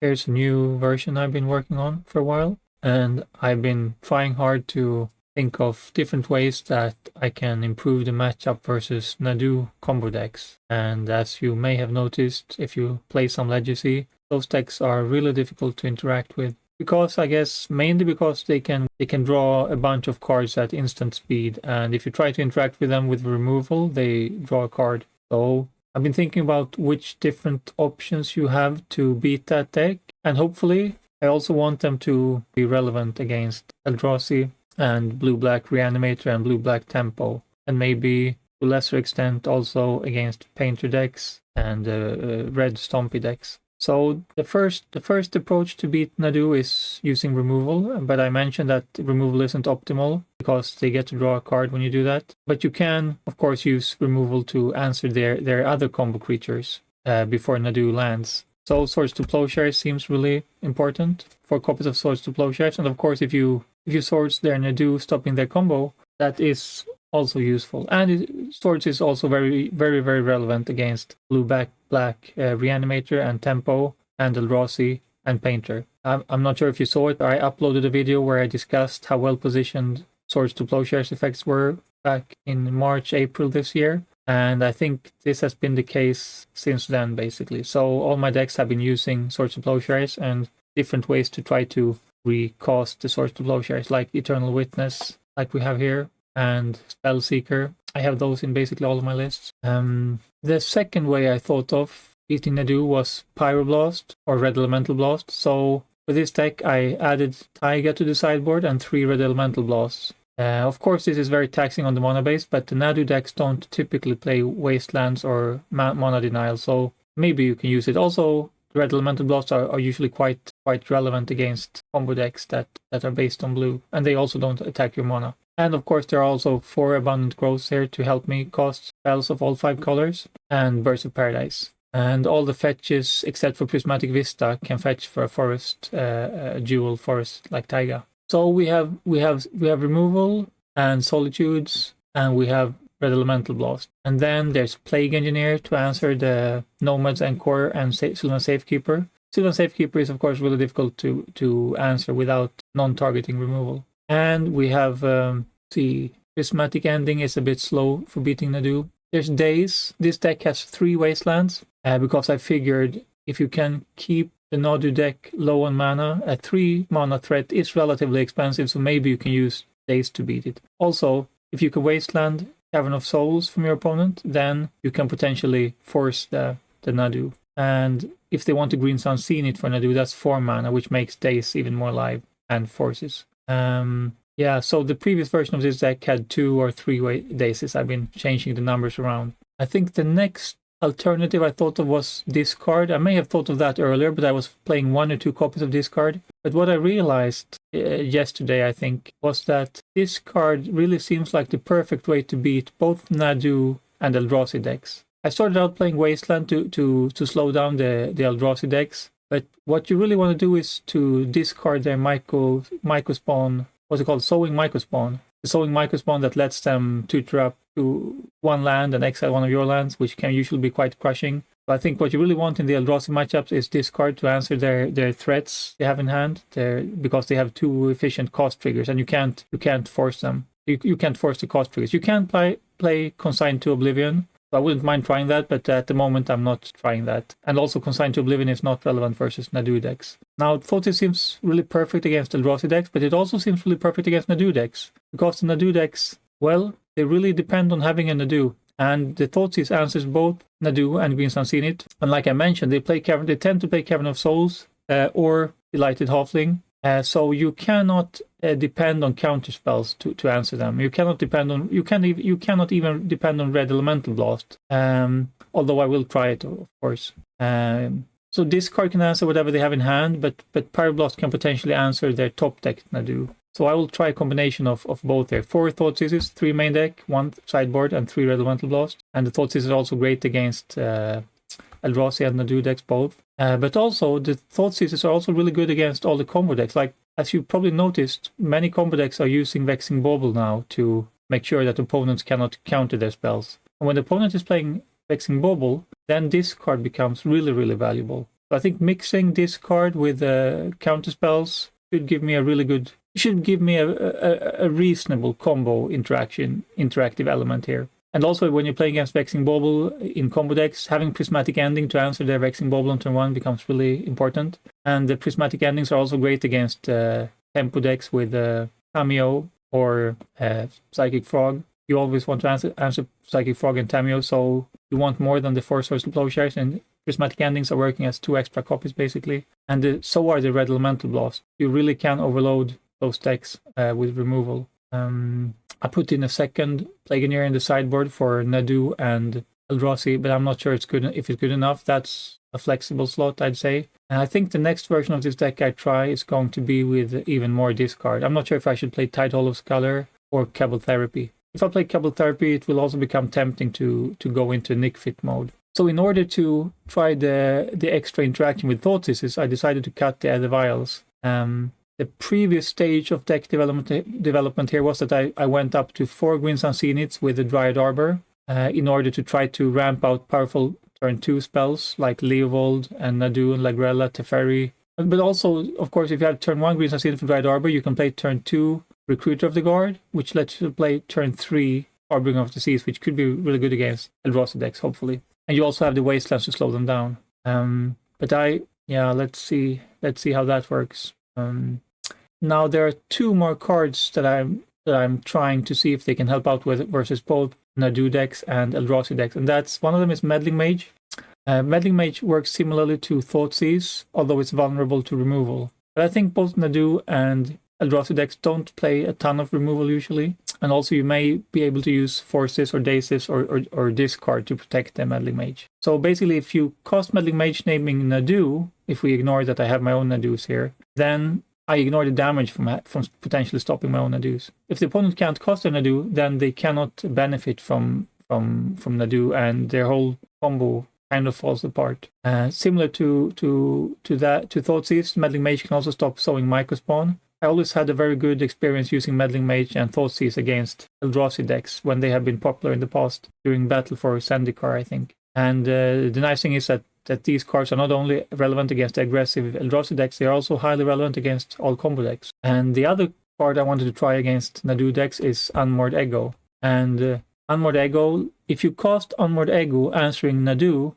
Here's a new version I've been working on for a while, and I've been trying hard to think of different ways that I can improve the matchup versus Nadu combo decks. And as you may have noticed, if you play some Legacy, those decks are really difficult to interact with. Because I guess mainly because they can draw a bunch of cards at instant speed, and if you try to interact with them with removal, they draw a card. So I've been thinking about which different options you have to beat that deck, and hopefully I also want them to be relevant against Eldrazi and blue-black Reanimator and blue-black Tempo, and maybe to a lesser extent also against Painter decks and red Stompy decks. So the first approach to beat Nadu is using removal, but I mentioned that removal isn't optimal because they get to draw a card when you do that. But you can, of course, use removal to answer their other combo creatures before Nadu lands. So Swords to Plowshares seems really important for copies of Swords to Plowshares, and of course if you Swords their Nadu stopping their combo, that is also useful. And Swords is also very, very, very relevant against blue-black Reanimator and Tempo and Eldrazi and Painter. I'm not sure if you saw it. I uploaded a video where I discussed how well positioned Swords to Plowshares effects were back in March, April this year. And I think this has been the case since then, basically. So all my decks have been using Swords to Plowshares and different ways to try to recast the Swords to Plowshares, like Eternal Witness, like we have here, and Spellseeker. I have those in basically all of my lists. The second way I thought of beating Nadu was Pyroblast or Red Elemental Blast. So for this deck, I added Taiga to the sideboard and 3 Red Elemental Blasts. Of course, this is very taxing on the mana base, but the Nadu decks don't typically play Wastelands or mana denial, so maybe you can use it. Also, the Red Elemental Blasts are usually quite relevant against combo decks that are based on blue, and they also don't attack your mana. And of course, there are also 4 Abundant Growths here to help me cast spells of all 5 colors, and Burst of Paradise. And all the fetches, except for Prismatic Vista, can fetch for a forest, a dual forest like Taiga. So we have removal and solitudes, and we have Red Elemental Blast. And then there's Plague Engineer to answer the Nomad's Encore and Sylvan Safekeeper. Sylvan Safekeeper is of course really difficult to answer without non-targeting removal. And we have the Prismatic Ending is a bit slow for beating Nadu. There's Daze. This deck has 3 Wastelands because I figured if you can keep the Nadu deck low on mana, a 3 mana threat is relatively expensive, so maybe you can use Daze to beat it. Also, if you can Wasteland Cavern of Souls from your opponent, then you can potentially force the Nadu. And if they want to Green Sun Zenith for Nadu, that's 4 mana, which makes Daze even more live and forces. Yeah, so the previous version of this deck had 2 or 3 Dazes. I've been changing the numbers around. I think the next alternative I thought of was Discard. I may have thought of that earlier, but I was playing 1 or 2 copies of Discard. But what I realized yesterday, I think, was that Discard really seems like the perfect way to beat both Nadu and Eldrazi decks. I started out playing Wasteland to slow down the Eldrazi decks, but what you really want to do is to discard their Mycospawn, what's it called? Sowing Mycospawn. The Sowing Mycospawn that lets them tutor up to 1 land and exile 1 of your lands, which can usually be quite crushing. But I think what you really want in the Eldrazi matchups is discard to answer their threats they have in hand, because they have 2 efficient cost triggers, and you can't force them. You can't force the cost triggers. You can play Consigned to Oblivion. So I wouldn't mind trying that, but at the moment I'm not trying that. And also Consigned to Oblivion is not relevant versus Nadu decks. Now, Thoughteize seems really perfect against Eldrazi decks, but it also seems really perfect against Nadu decks. Because the Nadu decks, well, they really depend on having a Nadu. And the Thoughteize answers both Nadu and Green Sun Zenith. And like I mentioned, they tend to play Cavern of Souls or Delighted Halfling. So you cannot depend on counter spells to answer them. You cannot even depend on Red Elemental Blast. Although I will try it, of course. So Discard can answer whatever they have in hand, but Pyroblast can potentially answer their top deck Nadu. So I will try a combination of both there. 4 Thoughtseizes, 3 main deck, 1 sideboard, and 3 Red Elemental Blast. And the Thoughtseizes are also great against Eldrazi and Nadu decks both. But also, the Thoughtseizes are also really good against all the combo decks. Like, as you probably noticed, many combo decks are using Vexing Bauble now to make sure that opponents cannot counter their spells. And when the opponent is playing Vexing Bauble, then this card becomes really, really valuable. So I think mixing this card with counter spells should give me a reasonable combo interactive element here. And also, when you're playing against Vexing Bauble in combo decks, having Prismatic Ending to answer their Vexing Bauble on turn 1 becomes really important. And the Prismatic Endings are also great against tempo decks with Tameo or Psychic Frog. You always want to answer Psychic Frog and Tameo, so you want more than the 4 Source Plowshares, and Prismatic Endings are working as 2 extra copies, basically. And so are the Red Elemental Blast. You really can overload those decks with removal. I put in a second Plagineer in the sideboard for Nadu and Eldrazi, but I'm not sure if it's good enough. That's a flexible slot, I'd say. And I think the next version of this deck I try is going to be with even more discard. I'm not sure if I should play Tidehollow Scholar or Cabal Therapy. If I play Cabal Therapy, it will also become tempting to go into Nick Fit mode. So in order to try the extra interaction with Thoughtseize, I decided to cut the other Vials. The previous stage of deck development here was that I went up to 4 Green Sun Zeniths with the Dryad Arbor in order to try to ramp out powerful turn 2 spells like Leovold and Nadu and Lagrella, Teferi. But also, of course, if you have turn 1 Green Sun Zenith for Dryad Arbor, you can play turn 2 Recruiter of the Guard, which lets you play turn 3 Harbinger of the Seas, which could be really good against Eldrazi decks, hopefully. And you also have the Wastelands to slow them down. Let's see how that works. Now there are 2 more cards that I'm trying to see if they can help out with versus both Nadu decks and Eldrazi decks, and one of them is Meddling Mage. Meddling Mage works similarly to Thoughtseize, although it's vulnerable to removal. But I think both Nadu and Eldrazi decks don't play a ton of removal usually, and also you may be able to use Forces or Dazes or discard to protect the Meddling Mage. So basically, if you cast Meddling Mage naming Nadu, if we ignore that I have my own Nadus here, then I ignore the damage from potentially stopping my own Nadus. If the opponent can't cast a Nadu, then they cannot benefit from Nadu, and their whole combo kind of falls apart. Similar to Thoughtseize, Meddling Mage can also stop sowing Microspawn. I always had a very good experience using Meddling Mage and Thoughtseize against Eldrazi decks when they have been popular in the past during Battle for Zendikar, I think. And the nice thing is that these cards are not only relevant against aggressive Eldrazi decks, they are also highly relevant against all combo decks. And the other card I wanted to try against Nadu decks is Unmoored Ego. And Unmoored Ego, if you cast Unmoored Ego answering Nadu,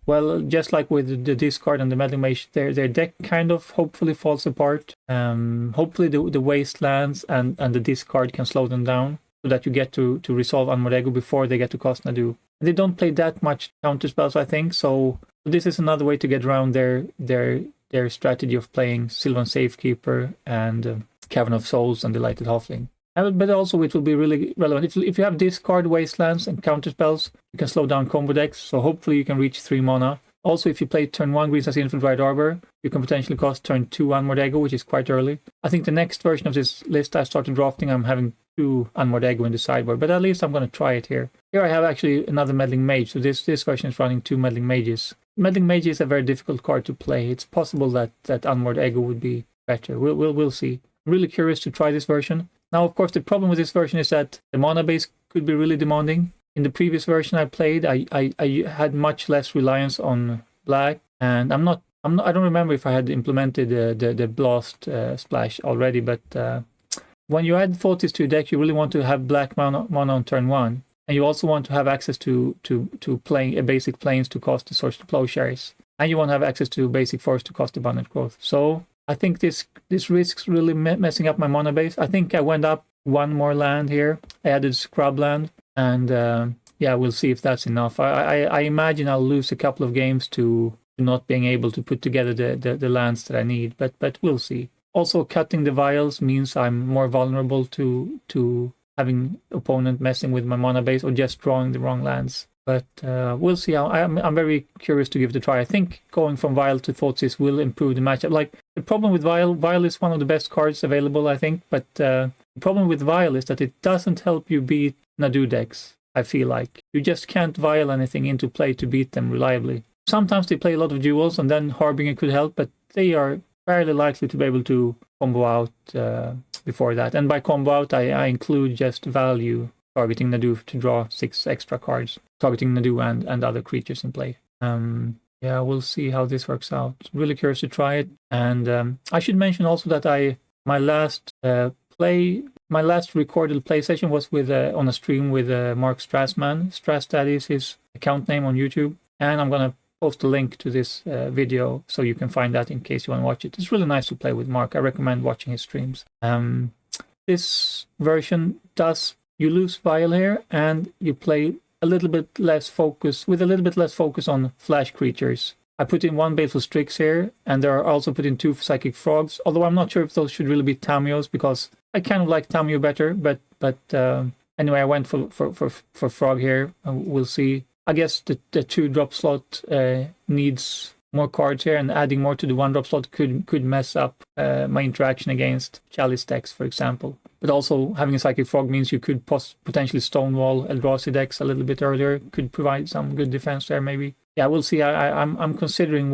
well, just like with the discard and the Meddling Mage, their deck kind of hopefully falls apart. Hopefully the Wastelands and the discard can slow them down so that you get to resolve Unmoored Ego before they get to cast Nadu. They don't play that much counter spells, I think, so this is another way to get around their strategy of playing Sylvan Safekeeper and Cavern of Souls and Delighted Halfling. But also it will be really relevant. If you have discard Wastelands and counter spells, you can slow down combo decks, so hopefully you can reach 3 mana. Also, if you play turn 1 Green Sun Zenith for Dryad Arbor, you can potentially cast turn 2 Unmoored Ego, which is quite early. I think the next version of this list I started drafting, I'm having 2 Unmoored Ego in the sideboard, but at least I'm going to try it here. Here I have actually another Meddling Mage, so this version is running 2 Meddling Mages. Meddling Mage is a very difficult card to play. It's possible that Unmoored Ego would be better. We'll see. I'm really curious to try this version. Now, of course, the problem with this version is that the mana base could be really demanding. In the previous version I played, I had much less reliance on black, and I don't remember if I had implemented the blast splash already, but when you add Thoughtseize to your deck, you really want to have black mana on turn 1, and you also want to have access to playing a basic planes to cast the Source to Plowshares, and you want to have access to basic forest to cast Abundant Growth. So I think this risks really messing up my mana base. I think I went up 1 more land here. I added Scrubland, and we'll see if that's enough. I imagine I'll lose a couple of games to not being able to put together the lands that I need, but we'll see. Also, cutting the Vials means I'm more vulnerable to having opponent messing with my mana base or just drawing the wrong lands. But we'll see. I'm very curious to give it a try. I think going from Vial to Thoughtseize will improve the matchup. Like, the problem with Vial is one of the best cards available, I think. But the problem with Vial is that it doesn't help you beat Nadu decks, I feel like. You just can't Vial anything into play to beat them reliably. Sometimes they play a lot of duels, and then Harbinger could help, but they are fairly likely to be able to combo out before that. And by combo out, I include just value, targeting Nadu to draw 6 extra cards, targeting Nadu and other creatures in play. yeah, we'll see how this works out. Really curious to try it. And I should mention also that my last recorded play session was with on a stream with Mark Strassman. Strassdad is his account name on YouTube, and I'm gonna post a link to this video so you can find that in case you want to watch it. It's really nice to play with Mark. I recommend watching his streams. This version you lose Vial here, and you play a little bit less focus on flash creatures. I put in 1 Baleful Strix here, and there are also put in 2 Psychic Frogs, although I'm not sure if those should really be Tamios, because I kind of like Tamio better, but anyway, I went for Frog here. We'll see. I guess the 2-drop slot needs more cards here, and adding more to the 1-drop slot could mess up my interaction against Chalice decks, for example. But also having a Psychic Frog means you could potentially stonewall Eldrazi decks a little bit earlier. Could provide some good defense there, maybe. Yeah, we'll see. I'm considering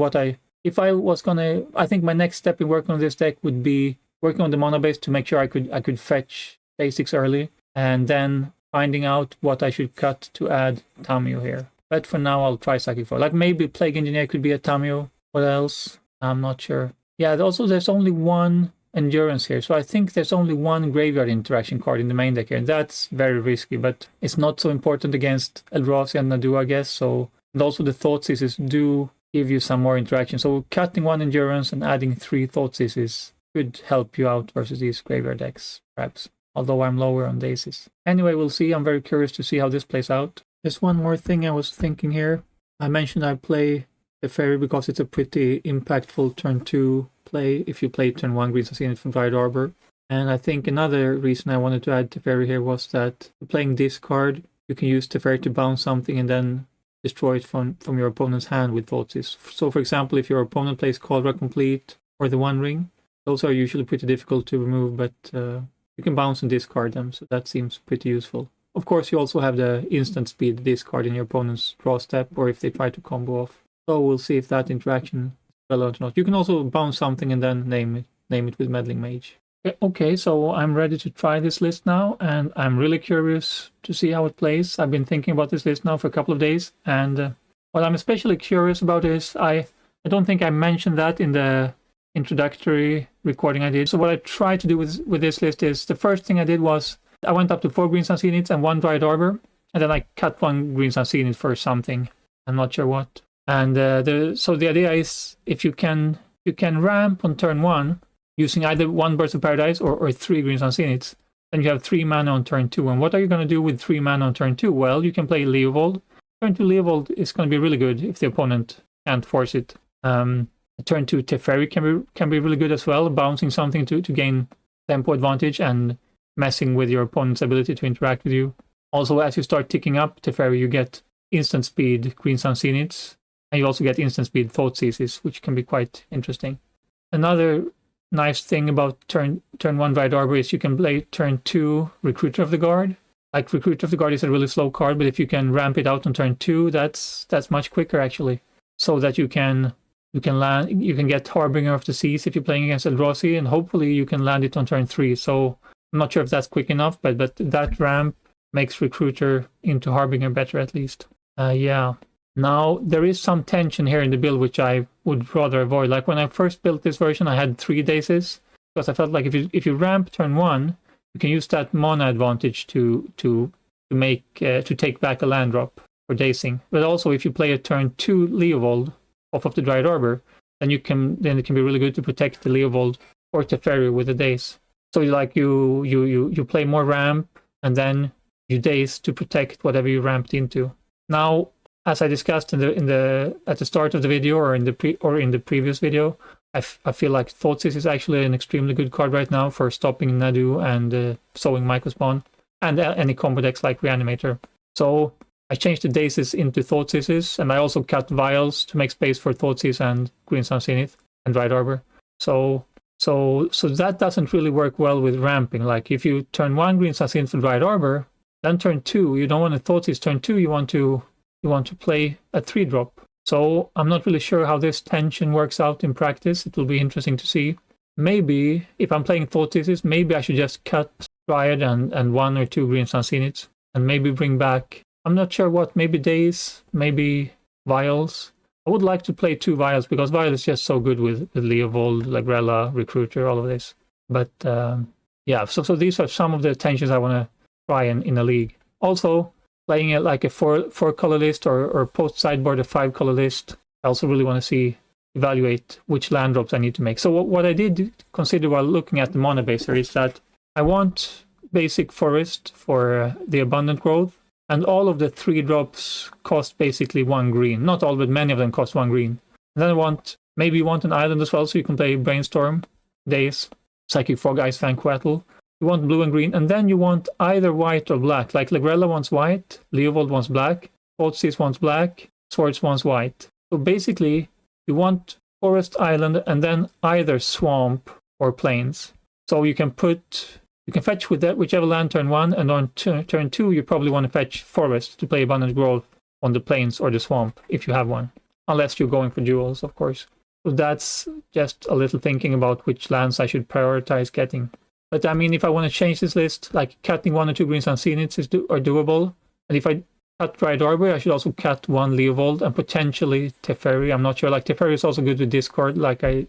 if I was gonna. I think my next step in working on this deck would be working on the mono base to make sure I could fetch basics early, and then finding out what I should cut to add Tamio here. But for now, I'll try Psychic Frog. Like maybe Plague Engineer could be a Tamio. What else? I'm not sure. Yeah, there's only 1 Endurance here, so I think there's only 1 graveyard interaction card in the main deck here. That's very risky, but it's not so important against Eldrazi and Nadu, I guess. So, and also the Thoughtseizes do give you some more interaction. So cutting 1 Endurance and adding 3 Thoughtseizes could help you out versus these graveyard decks, perhaps. Although I'm lower on Daisies. Anyway, we'll see. I'm very curious to see how this plays out. There's one more thing I was thinking here. I mentioned I play the Fairy because it's a pretty impactful turn 2 play if you play turn 1 Green Zenith from Dryad Arbor. And I think another reason I wanted to add Teferi here was that playing this card, you can use Teferi to bounce something and then destroy it from your opponent's hand with Thoughtseize. So for example, if your opponent plays Caldra Complete or the One Ring, those are usually pretty difficult to remove, but you can bounce and discard them, so that seems pretty useful. Of course, you also have the instant speed discard in your opponent's draw step, or if they try to combo off. So we'll see if that interaction is relevant or not. You can also bounce something and then name it with Meddling Mage. Okay, so I'm ready to try this list now, and I'm really curious to see how it plays. I've been thinking about this list now for a couple of days, and what I'm especially curious about is I don't think I mentioned that in the introductory recording I did. So what I tried to do with this list is, the first thing I did was I went up to 4 Green Sun Zeniths and 1 Dryad Arbor, and then I cut 1 Green Sun Zenith for something. I'm not sure what. And so the idea is, if you can ramp on turn 1 using either 1 Burst of Paradise or 3 Green Sun Zeniths, then you have 3 mana on turn 2. And what are you going to do with 3 mana on turn 2? Well, you can play Leovold. Turn 2 Leovold is going to be really good if the opponent can't force it. Turn 2 Teferi can be really good as well, bouncing something to gain tempo advantage and messing with your opponent's ability to interact with you. Also, as you start ticking up Teferi, you get instant speed Green Sun Zeniths, and you also get instant speed Thoughtseizes, which can be quite interesting. Another nice thing about turn 1 Dryad Arbor is you can play turn 2 Recruiter of the Guard. Like, Recruiter of the Guard is a really slow card, but if you can ramp it out on turn 2, that's much quicker actually. So that you can get Harbinger of the Seas if you're playing against Eldrazi, and hopefully you can land it on turn 3. So I'm not sure if that's quick enough, but that ramp makes Recruiter into Harbinger better at least. Yeah. Now, there is some tension here in the build which I would rather avoid. Like, when I first built this version, I had 3 Daisies, because I felt like if you ramp turn 1, you can use that mana advantage to take back a land drop for dacing. But also, if you play a turn 2 Leovold off of the Dryad Arbor, then it can be really good to protect the Leovold or Teferi with a dace. So you play more ramp, and then you dace to protect whatever you ramped into. Now, as I discussed at the start of the video or in the previous video, I feel like Thoughtseize is actually an extremely good card right now for stopping Nadu and sowing Mycospawn and any combo decks like Reanimator. So I changed the Daces into Thoughtseizes, and I also cut Vials to make space for Thoughtseize and Green Sun Zenith and Dryad Arbor. So that doesn't really work well with ramping. Like, if you turn 1 Green Sun Zenith for Dryad Arbor, then turn 2 you don't want to Thoughtseize. Turn 2 you want to play a 3-drop. So I'm not really sure how this tension works out in practice. It will be interesting to see. Maybe if I'm playing Thoughtseizes, maybe I should just cut Dryad and 1 or 2 Green Sun Zeniths, and maybe bring back, I'm not sure what, maybe Daze, maybe Vials. I would like to play 2 Vials because Vial is just so good with Leovold, Lagrella, Recruiter, all of this. But yeah, so these are some of the tensions I want to try in a league. Also, playing it like a 4-color list or post sideboard a 5-color list. I also really want to evaluate which land drops I need to make. So what I did consider while looking at the mana base here is that I want basic forest for the abundant growth, and all of the 3 drops cost basically 1 green. Not all, but many of them cost 1 green. And then I maybe you want an island as well, so you can play Brainstorm, Daze, Psychic Frog, Ice Fang, Quattle. You want blue and green, and then you want either white or black. Like Lagrella wants white, Leovold wants black, Thoughtseize wants black, Swords wants white. So basically, you want forest, island, and then either swamp or plains. So you can fetch with that whichever land turn 1, and on turn 2 you probably want to fetch forest to play abundant growth on the plains or the swamp if you have one, unless you're going for duels, of course. So that's just a little thinking about which lands I should prioritize getting. But I mean, if I want to change this list, like cutting 1 or 2 greens Unseenits are doable. And if I cut Dryad Arbor, I should also cut 1 Leovold and potentially Teferi. I'm not sure. Like Teferi is also good with discard, like I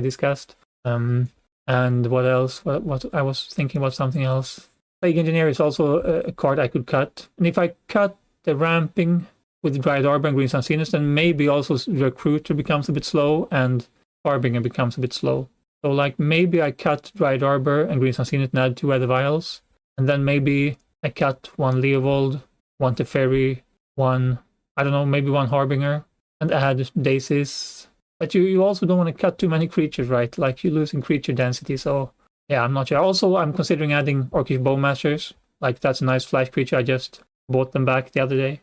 discussed. And what else? What I was thinking about something else. Plague Engineer is also a card I could cut. And if I cut the ramping with Dryad Arbor and Green Unseenits, then maybe also Recruiter becomes a bit slow and Harbinger becomes a bit slow. So like maybe I cut Dryad Arbor and Green Unseenit and add 2 other Vials. And then maybe I cut 1 Leovold, 1 Teferi, 1, I don't know, maybe 1 Harbinger, and add Daisies. But you also don't want to cut too many creatures, right? Like you're losing creature density. So yeah, I'm not sure. Also, I'm considering adding Orcish Bowmasters. Like that's a nice flash creature. I just bought them back yesterday.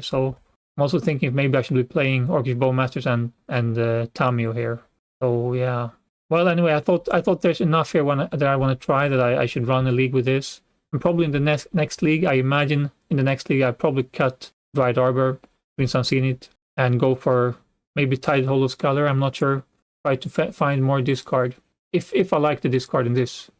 So I'm also thinking if maybe I should be playing Orcish Bowmasters and Tamio here. So yeah. Well, anyway, I thought there's enough here that I want to try that I should run a league with this. And probably in the next league, I imagine in the next league, I'd probably cut Dryad Arbor, Green Unseenit, and go for maybe Tide Hollow Scholar. I'm not sure. Try to find more discard. If I like the discard in this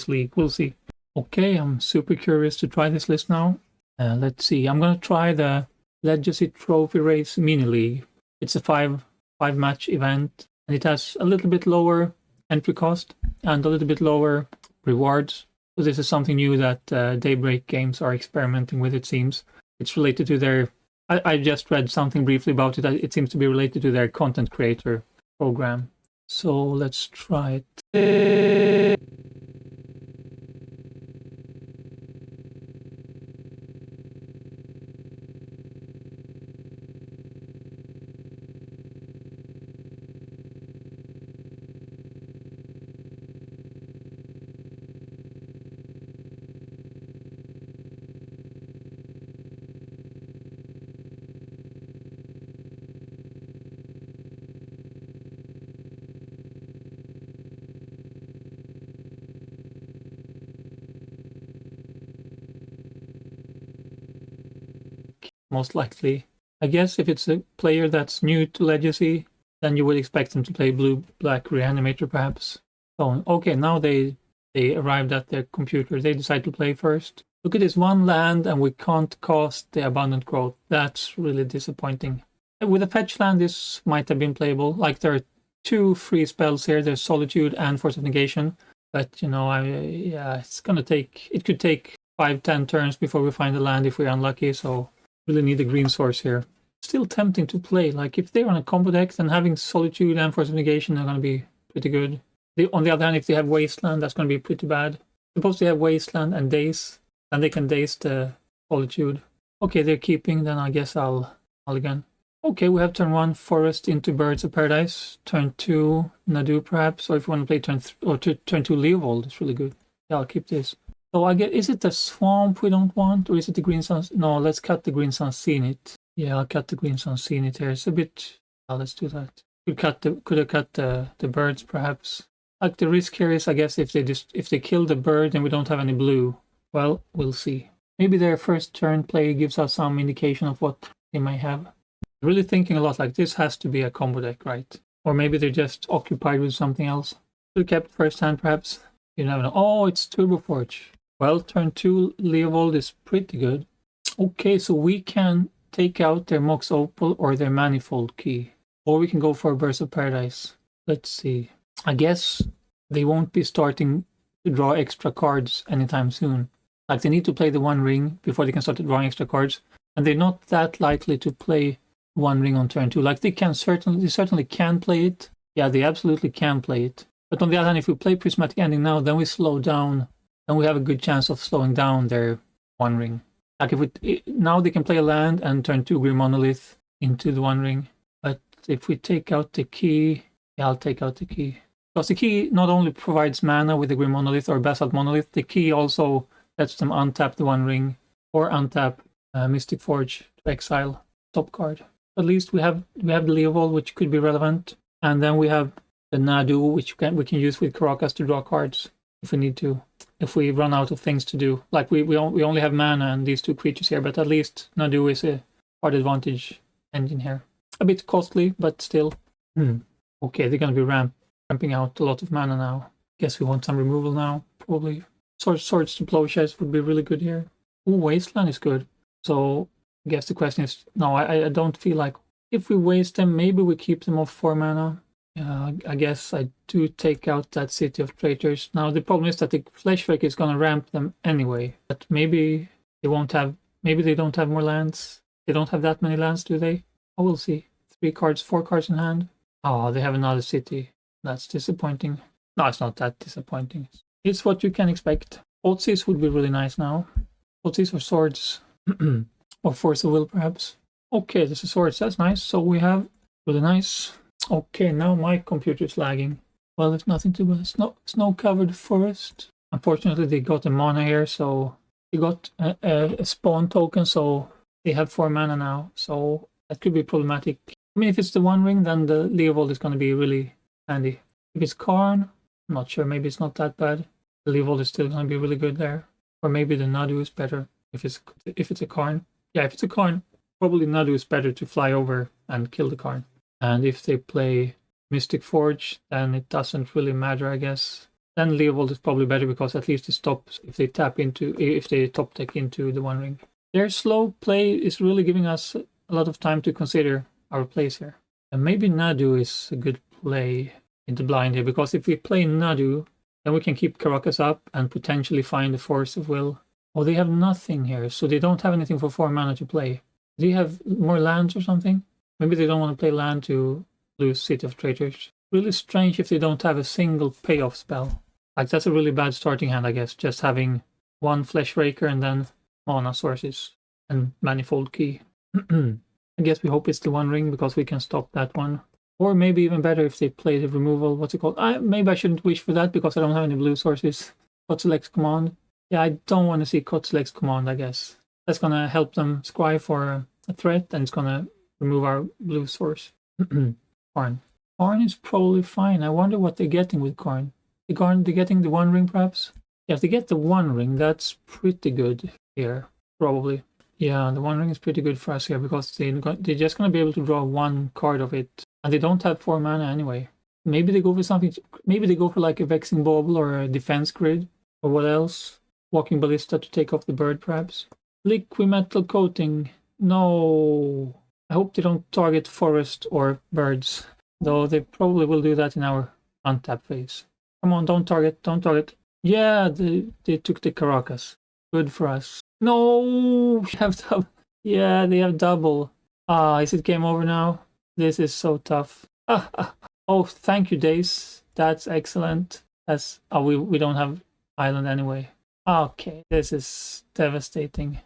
league, we'll see. Okay, I'm super curious to try this list now. Let's see. I'm gonna try the Legacy Trophy Race Mini League. It's a 5-match event, and it has a little bit lower entry cost and a little bit lower rewards. So this is something new that Daybreak Games are experimenting with, it seems. It's related to their... I just read something briefly about it. It seems to be related to their content creator program. So let's try it. Most likely. I guess if it's a player that's new to Legacy, then you would expect them to play blue-black Reanimator perhaps. So, okay, now they arrived at their computer. They decide to play first. Look at this, 1 land and we can't cast the Abundant Growth. That's really disappointing. With a fetch land, this might have been playable. Like there are 2 free spells here. There's Solitude and Force of Negation. But, you know, it could take 5-10 turns before we find a land if we're unlucky, so... really need a green source here. Still tempting to play. Like if they're on a combo deck, then having Solitude and Force of Negation are going to be pretty good. On the other hand, if they have Wasteland, that's going to be pretty bad. Suppose they have Wasteland and Daze, and they can Daze the Solitude. Okay, they're keeping, then I guess I'll again. Okay, we have turn 1 Forest into Birds of Paradise. Turn 2 Nadu perhaps, or if you want to play turn 2 Leovold, it's really good. Yeah, I'll keep this. So I get, is it the swamp we don't want, or is it the green sun? No, let's cut the green Unseenit. Yeah, I'll cut the green Unseenit here. It's a bit. Let's do that. Could have cut the birds perhaps. Like the risk here is, I guess, if they kill the bird and we don't have any blue. Well, we'll see. Maybe their first turn play gives us some indication of what they might have. Really thinking a lot. Like this has to be a combo deck, right? Or maybe they're just occupied with something else. Could have kept first hand perhaps. You never know. Oh, it's Turbo Forge. Well, turn 2 Leovold is pretty good. Okay, so we can take out their Mox Opal or their Manifold Key. Or we can go for a Burst of Paradise. Let's see. I guess they won't be starting to draw extra cards anytime soon. Like, they need to play the One Ring before they can start drawing extra cards. And they're not that likely to play One Ring on turn 2. Like, they certainly can play it. Yeah, they absolutely can play it. But on the other hand, if we play Prismatic Ending now, then we slow down. Then we have a good chance of slowing down their One Ring. Like, now they can play a land and turn 2 Grim Monolith into the One Ring. But if we take out the key, yeah, I'll take out the key. Because the key not only provides mana with the Grim Monolith or Basalt Monolith, the key also lets them untap the One Ring or untap Mystic Forge to exile top card. At least we have the Leovold, which could be relevant, and then we have the Nadu, which we can use with Karakas to draw cards if we need to. If we run out of things to do, like we only have mana and these 2 creatures here, but at least Nadu is a card advantage engine here. A bit costly, but still. Okay, they're gonna be ramping out a lot of mana now. Guess we want some removal now, probably. Swords to Plowshares would be really good here. Ooh, Wasteland is good. So I guess the question is, no, I don't feel like if we waste them, maybe we keep them off 4 mana. I guess I do take out that City of Traitors. Now the problem is that the Fleshwreck is gonna ramp them anyway. But maybe they don't have more lands. They don't have that many lands, do they? Oh, we'll see. 4 cards in hand. Oh, they have another city. That's disappointing. No, it's not that disappointing. It's what you can expect. Thoughtseize would be really nice now. Thoughtseize or Swords. Or Force of Will, perhaps. Okay, this is Swords. That's nice. So we have really nice. Okay, now my computer is lagging. Well, there's nothing to do. Snow-covered forest. Unfortunately, they got a mana here, so they got a spawn token, so they have 4 mana now. So that could be problematic. I mean, if it's the One Ring, then the Leovold is going to be really handy. If it's Karn, I'm not sure. Maybe it's not that bad. The Leovold is still going to be really good there. Or maybe the Nadu is better if it's a Karn. Yeah, if it's a Karn, probably Nadu is better to fly over and kill the Karn. And if they play Mystic Forge, then it doesn't really matter, I guess. Then Leovold is probably better because at least it stops if they top deck into the One Ring. Their slow play is really giving us a lot of time to consider our plays here. And maybe Nadu is a good play into blind here, because if we play Nadu, then we can keep Karakas up and potentially find the Force of Will. Oh, they have nothing here, so they don't have anything for 4 mana to play. Do you have more lands or something? Maybe they don't want to play land to lose City of Traitors. Really strange if they don't have a single payoff spell. Like, that's a really bad starting hand, I guess. Just having 1 Fleshraker and then mana sources and Manifold Key. I guess we hope it's the One Ring because we can stop that one. Or maybe even better if they play the removal. What's it called? Maybe I shouldn't wish for that because I don't have any blue sources. Kotzeleg's Command. Yeah, I don't want to see Kotzeleg's Command, I guess. That's going to help them scry for a threat, and it's going to remove our blue source. Karn. Karn is probably fine. I wonder what they're getting with Karn. They're getting the One Ring, perhaps? Yeah, if they get the One Ring, that's pretty good here, probably. Yeah, the One Ring is pretty good for us here because they're just going to be able to draw 1 card of it. And they don't have 4 mana anyway. Maybe they go for something. Maybe they go for like a Vexing Bauble or a Defense Grid. Or what else? Walking Ballista to take off the bird, perhaps. Liquimetal Coating. No. I hope they don't target forest or birds. Though they probably will do that in our untap phase. Come on, don't target. Yeah, they took the Karakas. Good for us. No! Yeah, they have double. Is it game over now? This is so tough. Oh, thank you, Dace. That's excellent. We don't have island anyway. Okay, this is devastating.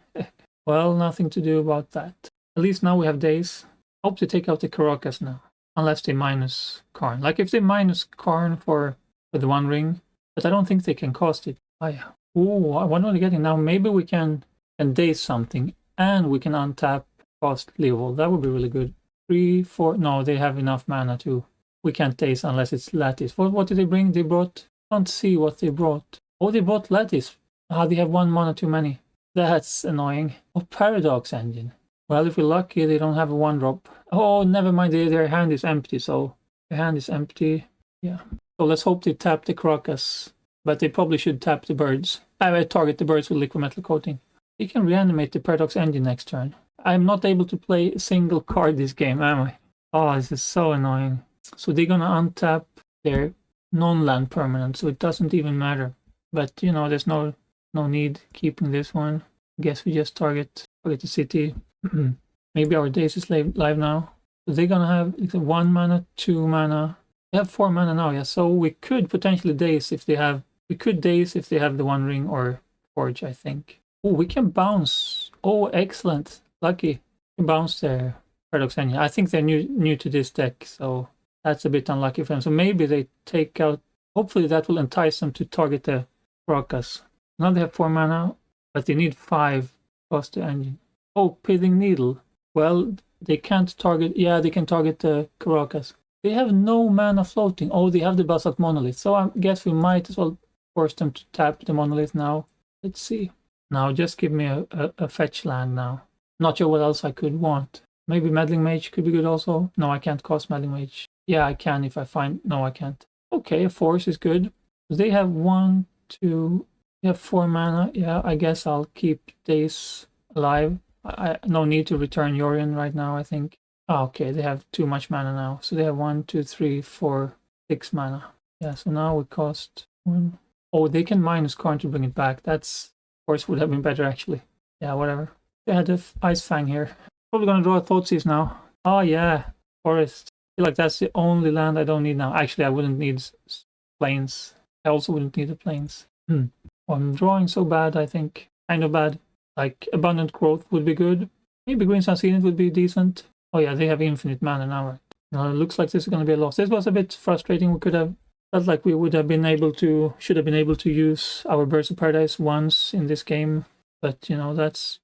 Well, nothing to do about that. At least now we have Dace. Hope to take out the Karakas now. Unless they minus Karn. Like if they minus Karn for the One Ring. But I don't think they can cost it. Oh yeah. Ooh, I wonder what they're getting now. Maybe we can Dace something. And we can untap cost Leovold. That would be really good. 3, 4. No, they have enough mana too. We can't Dace unless it's Lattice. What did they bring? They brought. I can't see what they brought. Oh, they brought Lattice. They have 1 mana too many. That's annoying. Oh, Paradox Engine. Well, if we're lucky, they don't have a 1-drop. Oh, never mind. Their hand is empty. So their hand is empty. Yeah. So let's hope they tap the Karakas. But they probably should tap the birds. I target the birds with Liquid Metal Coating. They can reanimate the Paradox Engine next turn. I'm not able to play a single card this game, am I? Oh, this is so annoying. So they're gonna untap their non-land permanent, so it doesn't even matter. But you know, there's no need keeping this one. I guess we just target the city. Maybe our Daze is live now. So they're gonna have 1 mana, 2 mana. They have 4 mana now, yeah. So we could potentially Daze if they have. We could Daze if they have the One Ring or Forge, I think. Oh, we can bounce. Oh, excellent. Lucky. We can bounce their Paradox Engine. I think they're new to this deck, so that's a bit unlucky for them. So maybe they take out. Hopefully that will entice them to target the Caracas. Now they have 4 mana, but they need 5 across the engine. Oh, Pithing Needle. Well, they can't target. Yeah, they can target the Caracas. They have no mana floating. Oh, they have the Basalt Monolith. So I guess we might as well force them to tap the Monolith now. Let's see. Now just give me a fetch land now. Not sure what else I could want. Maybe Meddling Mage could be good also. No, I can't cast Meddling Mage. Yeah, I can if I find. No, I can't. Okay, a Force is good. They have 1, 2. They have 4 mana. Yeah, I guess I'll keep Daze alive. I no need to return Yorion right now, I think. Oh, okay, they have too much mana now. So they have 1, 2, 3, 4, 6 mana. Yeah, so now we cost 1. Oh, they can minus Karn to bring it back. That's, of course, would have been better actually. Yeah, whatever. They had the Ice Fang here. Probably gonna draw a Thoughtseize now. Oh yeah, Forest. I feel like that's the only land I don't need now. Actually, I wouldn't need plains. I also wouldn't need the plains. Oh, I'm drawing so bad, I think. Kind of bad. Like, Abundant Growth would be good. Maybe Green Sun Zenith would be decent. Oh yeah, they have infinite mana now, right? It looks like this is going to be a loss. This was a bit frustrating. We could have felt like we would have been able to, should have been able to use our Birds of Paradise once in this game. But, you know, that's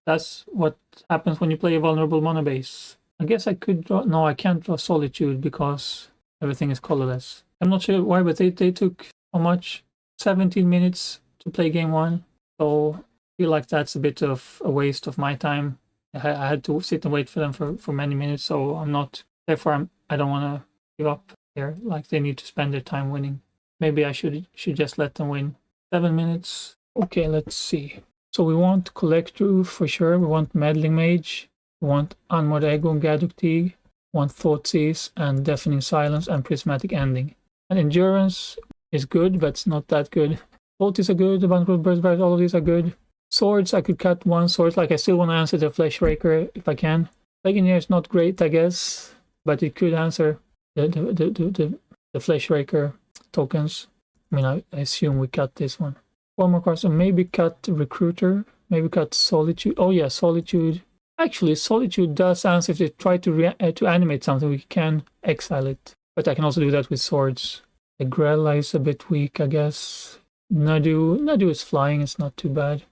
what happens when you play a vulnerable mono base. I guess I could draw, no, I can't draw Solitude because everything is colorless. I'm not sure why, but they took, how much? 17 minutes to play game 1. So I feel like that's a bit of a waste of my time. I had to sit and wait for them for many minutes, so I'm not, therefore I don't want to give up here. Like, they need to spend their time winning. Maybe I should just let them win. 7 minutes. Okay, let's see. So we want Collector for sure. We want Meddling Mage. We want Unmoored Ego and Gaddock Teague. We want Thoughtseize and Deafening Silence and Prismatic Ending. And Endurance is good, but it's not that good. Bolties are good. Abundant Birds, all of these are good. Swords, I could cut 1 sword. Like, I still want to answer the Fleshraker if I can. Legionnaire is not great, I guess, but it could answer the Fleshraker tokens. I mean, I assume we cut this one. 1 more card, so maybe cut Recruiter, maybe cut Solitude. Oh yeah, Solitude. Actually, Solitude does answer if they try to animate something, we can exile it. But I can also do that with swords. The Grella is a bit weak, I guess. Nadu is flying, it's not too bad.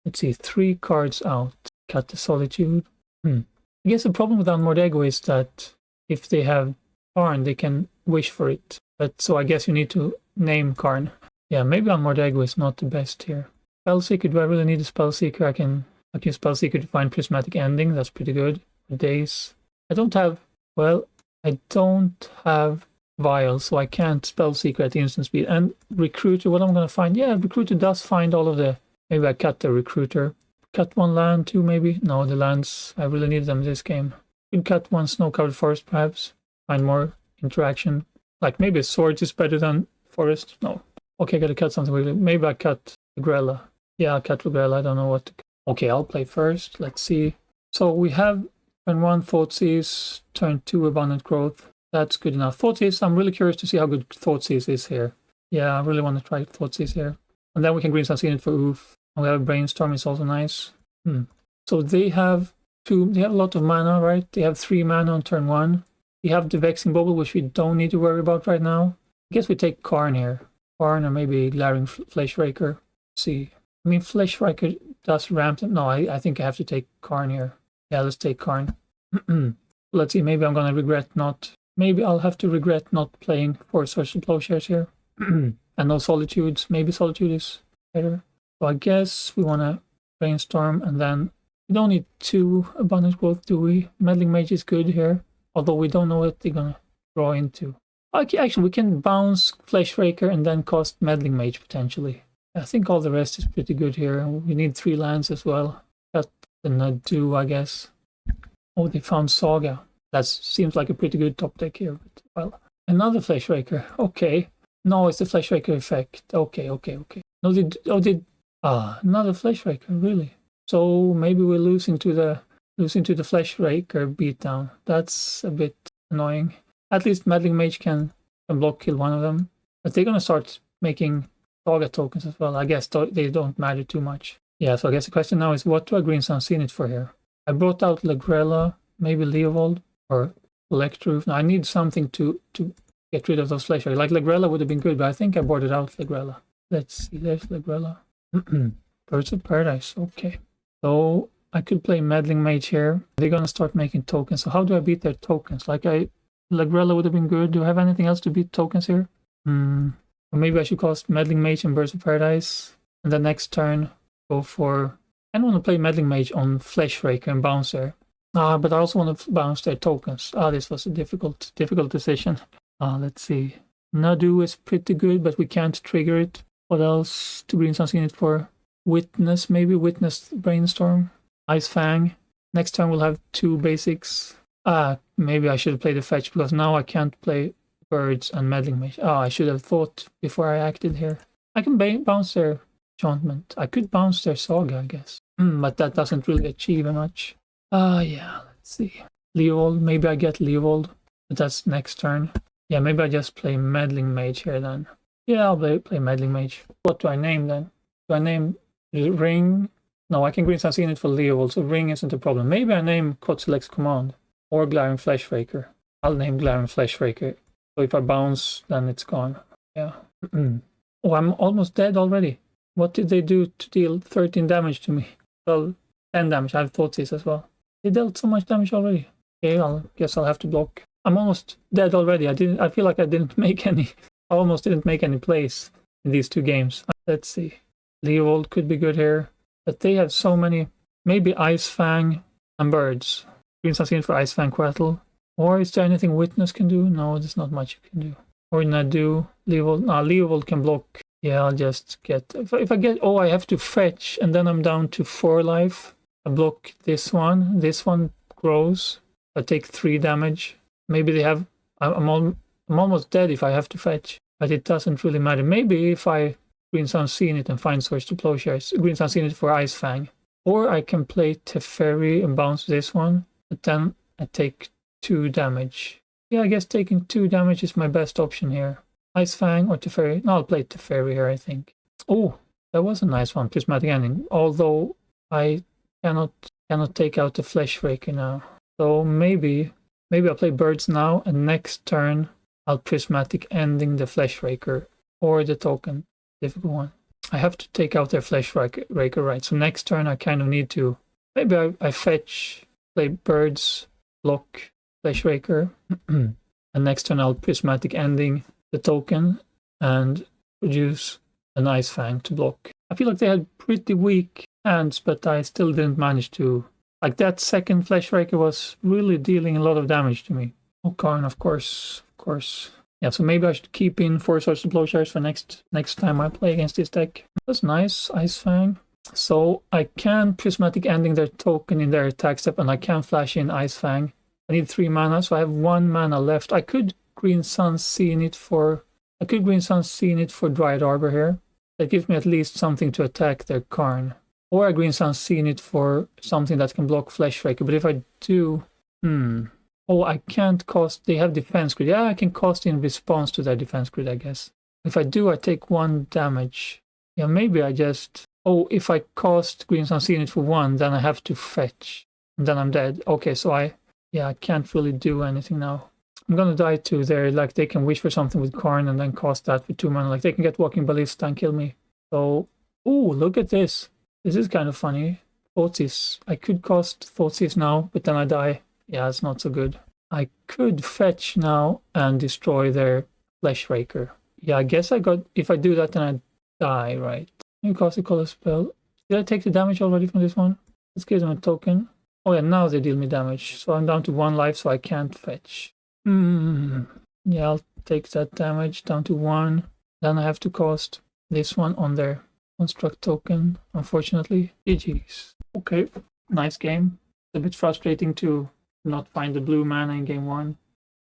Let's see, 3 cards out. Cut the Solitude. I guess the problem with Unmoored Ego is that if they have Karn, they can wish for it. But so I guess you need to name Karn. Yeah, maybe Unmoored Ego is not the best here. Spellseeker, do I really need a Spellseeker? I can use Spellseeker to find Prismatic Ending. That's pretty good. Daze. I don't have Vial, so I can't Spellseeker at instant speed. And Recruiter, what I'm going to find? Yeah, Recruiter does find all of the... Maybe I cut the Recruiter. Cut 1 land too, maybe? No, the lands, I really need them this game. Could cut 1 Snow-Covered Forest, perhaps. Find more interaction. Like, maybe Swords is better than Forest. No. Okay, I gotta cut something really. Maybe I cut Grella. Yeah, I'll cut Grella. I don't know what to cut. Okay, I'll play first. Let's see. So we have turn 1 Thoughtseize, turn 2 Abundant Growth. That's good enough. Thoughtseize, I'm really curious to see how good Thoughtseize is here. Yeah, I really want to try Thoughtseize here. And then we can Green Sun Zenith for oof. And we have Brainstorm, is also nice. So they have a lot of mana, right? They have 3 mana on turn 1. We have the Vexing Bubble, which we don't need to worry about right now. I guess we take Karn here. Karn or maybe Glaring Fleshraker. Let's see. I mean, Fleshraker does ramp them. No, I think I have to take Karn here. Yeah, let's take Karn. Let's see, maybe I'm going to regret not... Maybe I'll have to regret not playing 4 Social Plowshares here. And no Solitudes. Maybe Solitude is better. So I guess we want to Brainstorm, and then we don't need 2 Abundant Growth, do we? Meddling Mage is good here, although we don't know what they're going to draw into. Okay, actually, we can bounce Fleshraker and then cost Meddling Mage, potentially. I think all the rest is pretty good here. We need 3 lands as well. Got the Nadu, I guess. Oh, they found Saga. That seems like a pretty good top deck here. But, well, another Fleshraker. Okay. No, it's the Fleshraker effect. Okay. No, another Fleshraker, really. So maybe we're losing to the Fleshraker beatdown. That's a bit annoying. At least Meddling Mage can block kill one of them. But they're gonna start making Saga tokens as well. I guess they don't matter too much. Yeah, so I guess the question now is, what do I Green Sun Zenith for here? I brought out Lagrella, maybe Leovold, or Electroof. Now I need something to get rid of those Fleshraker. Like Lagrella would have been good, but I think I brought it out Lagrella. Let's see, there's Lagrella. Birds of Paradise, okay. So I could play Meddling Mage here. They're gonna start making tokens. So how do I beat their tokens? Like Lagrella would have been good. Do I have anything else to beat tokens here? Or maybe I should cast Meddling Mage and Birds of Paradise. And the next turn go for... I don't want to play Meddling Mage on Fleshraker and bounce there. But I also want to bounce their tokens. This was a difficult decision. Let's see. Nadu is pretty good, but we can't trigger it. What else to Green Sun Zenith for? Witness, maybe Witness Brainstorm. Ice Fang. Next turn we'll have 2 basics. Maybe I should have played the fetch, because now I can't play Birds and Meddling Mage. I should have thought before I acted here. I can bounce their enchantment. I could bounce their Saga, I guess. But that doesn't really achieve much. Yeah, let's see. Leovold, maybe I get Leovold, but that's next turn. Yeah, maybe I just play Meddling Mage here then. Yeah, I'll play Meddling Mage. What do I name then? Do I name Ring? No, I can Green Sun Zenith for Leovold, so Ring isn't a problem. Maybe I name Kotzelec's Command or Glaring Fleshraker. I'll name Glaring Fleshraker. So if I bounce, then it's gone. Yeah. Oh, I'm almost dead already. What did they do to deal 13 damage to me? Well, 10 damage. I have Thoughtseize as well. They dealt so much damage already. Okay, I guess I'll have to block. I'm almost dead already. I feel like I didn't make any. I almost didn't make any plays in these 2 games. Let's see. Leovold could be good here. But they have so many. Maybe Ice Fang and Birds. Green Sun Zenith for Ice Fang Quettle. Or is there anything Witness can do? No, there's not much you can do. Or Nadu, Leovold. Leovold can block. Yeah, I'll just get... If I get... I have to fetch, and then I'm down to 4 life. I block this one. This one grows. I take 3 damage. Maybe they have... I'm almost dead if I have to fetch. But it doesn't really matter. Maybe if I Green Sun Zenith and find Source to Plowshares. Green Sun Zenith for Ice Fang. Or I can play Teferi and bounce this one. But then I take 2 damage. Yeah, I guess taking 2 damage is my best option here. Ice Fang or Teferi. No, I'll play Teferi here, I think. Oh, that was a nice one. Prismatic Ending. Although I cannot take out the Fleshraker now. So maybe I'll play Birds now, and next turn I'll Prismatic Ending the Fleshraker or the token. Difficult one. I have to take out their Fleshraker, right? So next turn I kind of need to... Maybe I fetch, play Birds, block Fleshraker, and next turn I'll Prismatic Ending the token and produce an Ice Fang to block. I feel like they had pretty weak hands, but I still didn't manage to... Like, that second Fleshraker was really dealing a lot of damage to me. Oh, Karn, of course. Yeah, so maybe I should keep in 4 Swords to Plowshares for next time I play against this deck. That's nice, Ice Fang. So I can Prismatic Ending their token in their attack step, and I can flash in Ice Fang. I need 3 mana, so I have 1 mana left. I could Green Sun Zenith for Dryad Arbor here. That gives me at least something to attack their Karn. Or I Green Sun Zenith for something that can block Fleshraker. But if I do... Oh, I can't cast... They have defense grid. Yeah, I can cast in response to their defense grid, I guess. If I do, I take 1 damage. Yeah, maybe I just... Oh, if I cast Green Sun Zenith for 1, then I have to fetch. And then I'm dead. Okay, so I can't really do anything now. I'm gonna die too. They can wish for something with Karn and then cast that for 2 mana. Like, they can get Walking Ballista and kill me. So... Oh, look at this. This is kind of funny. Thoughtseize. I could cast Thoughtseize now, but then I die. Yeah, it's not so good. I could fetch now and destroy their Fleshraker. Yeah, I guess if I do that, then I die, right? New cast a color spell. Did I take the damage already from this one? Let's give them a token. Oh yeah, now they deal me damage. So I'm down to 1 life, so I can't fetch. Yeah, I'll take that damage down to 1. Then I have to cast this one on their construct token, unfortunately. GG's. Okay, nice game. It's a bit frustrating to not find the blue mana in game 1.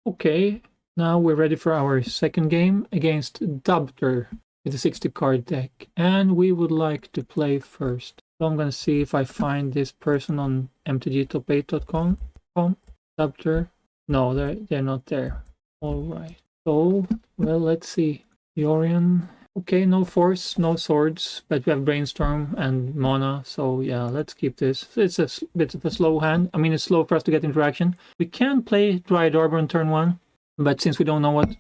Okay, now we're ready for our second game against Jumpcutter with a 60 card deck. And we would like to play first. So I'm going to see if I find this person on mtgtop8.com. Jumpcutter. No, they're not there. Alright. So, well, let's see. Yorion. Okay, no force, no swords, but we have brainstorm and mana, so yeah, let's keep this. It's a bit of a slow hand. I mean, it's slow for us to get interaction. We can play Dryad Arbor on turn 1, but since we don't know what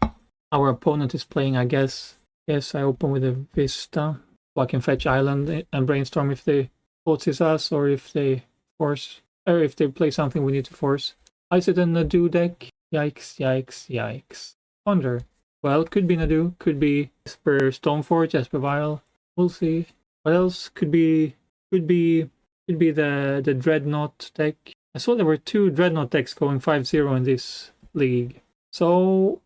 our opponent is playing, I guess I open with a Vista, so I can fetch Island and brainstorm if they Thoughtseize us, or if they force, or if they play something we need to force. I sit in a Nadu deck. Yikes, yikes, yikes. Ponder. Well, could be Nadu, could be Esper Stoneforge, Esper Vial. We'll see. What else? Could be the Dreadnought deck. I saw there were 2 Dreadnought decks going 5-0 in this league. So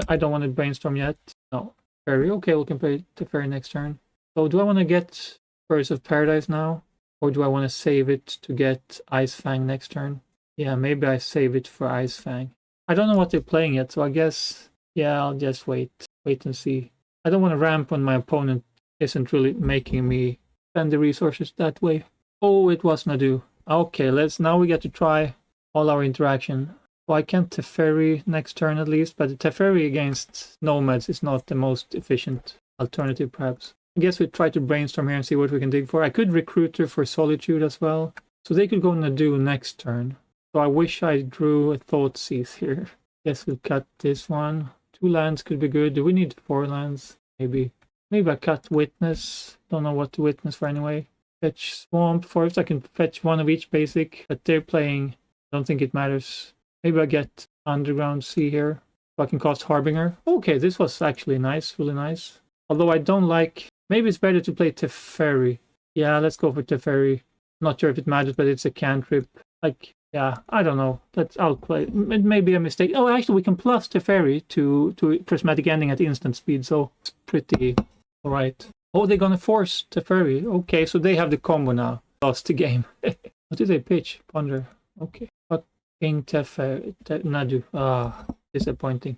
I don't want to brainstorm yet. No. Fairy. Okay, we can play the Fairy next turn. So do I want to get Curse of Paradise now? Or do I want to save it to get Ice Fang next turn? Yeah, maybe I save it for Ice Fang. I don't know what they're playing yet, so I guess... yeah, I'll just wait and see. I don't want to ramp when my opponent isn't really making me spend the resources that way. Oh, it was Nadu. Okay, now we get to try all our interaction. So I can't Teferi next turn at least, but the Teferi against Nomads is not the most efficient alternative perhaps. I guess we try to brainstorm here and see what we can dig for. I could Recruiter for Solitude as well. So they could go Nadu next turn. So I wish I drew a Thoughtseize here. Guess we'll cut this one. 2 lands could be good. Do we need 4 lands? Maybe I cut Witness. Don't know what to Witness for anyway. Fetch Swamp. Forest. I can fetch 1 of each basic, but they're playing. I don't think it matters. Maybe I get Underground Sea here. So I can cast Harbinger. Okay, this was actually nice. Really nice. Although I don't like... maybe it's better to play Teferi. Yeah, let's go for Teferi. Not sure if it matters, but it's a cantrip. Like... yeah, I don't know. I'll play. It may be a mistake. Oh, actually, we can plus Teferi to Prismatic Ending at instant speed, so it's pretty alright. Oh, they're gonna force Teferi. Okay, so they have the combo now. Lost the game. What did they pitch? Ponder. Okay. But King Teferi. Nadu. Ah, disappointing.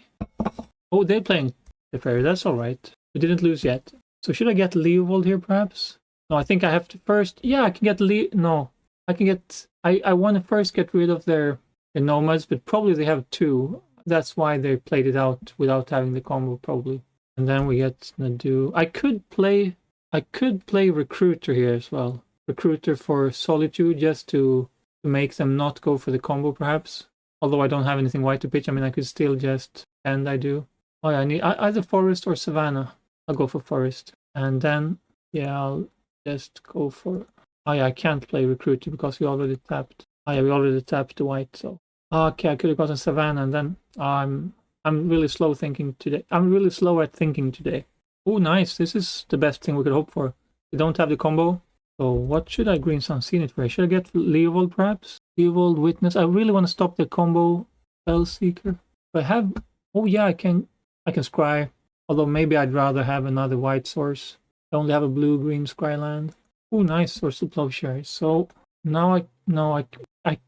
Oh, they're playing Teferi. That's alright. We didn't lose yet. So should I get Leovold here, perhaps? No, I think I have to first... yeah, I can get no. I can get... I want to first get rid of their Nomads, but probably they have 2. That's why they played it out without having the combo, probably. And then we get Nadu. I could play Recruiter here as well. Recruiter for Solitude, just to make them not go for the combo, perhaps. Although I don't have anything white to pitch, I mean, I could still just end. I do. Oh, yeah, I need either Forest or Savannah. I'll go for Forest. And then, yeah, I'll just go for... oh yeah, I can't play Recruiter because we already tapped. Oh yeah, we already tapped the white, so... okay, I could have gotten Savannah, and then I'm really slow thinking today. I'm really slow at thinking today. Oh, nice. This is the best thing we could hope for. We don't have the combo. So what should I Green Sun Zenith for? Should I get Leovold, perhaps? Leovold, Witness. I really want to stop the combo Spellseeker. I have... oh yeah, I can scry. Although maybe I'd rather have another white source. I only have a blue-green scry land. Oh, nice, Source of Plowshare. So now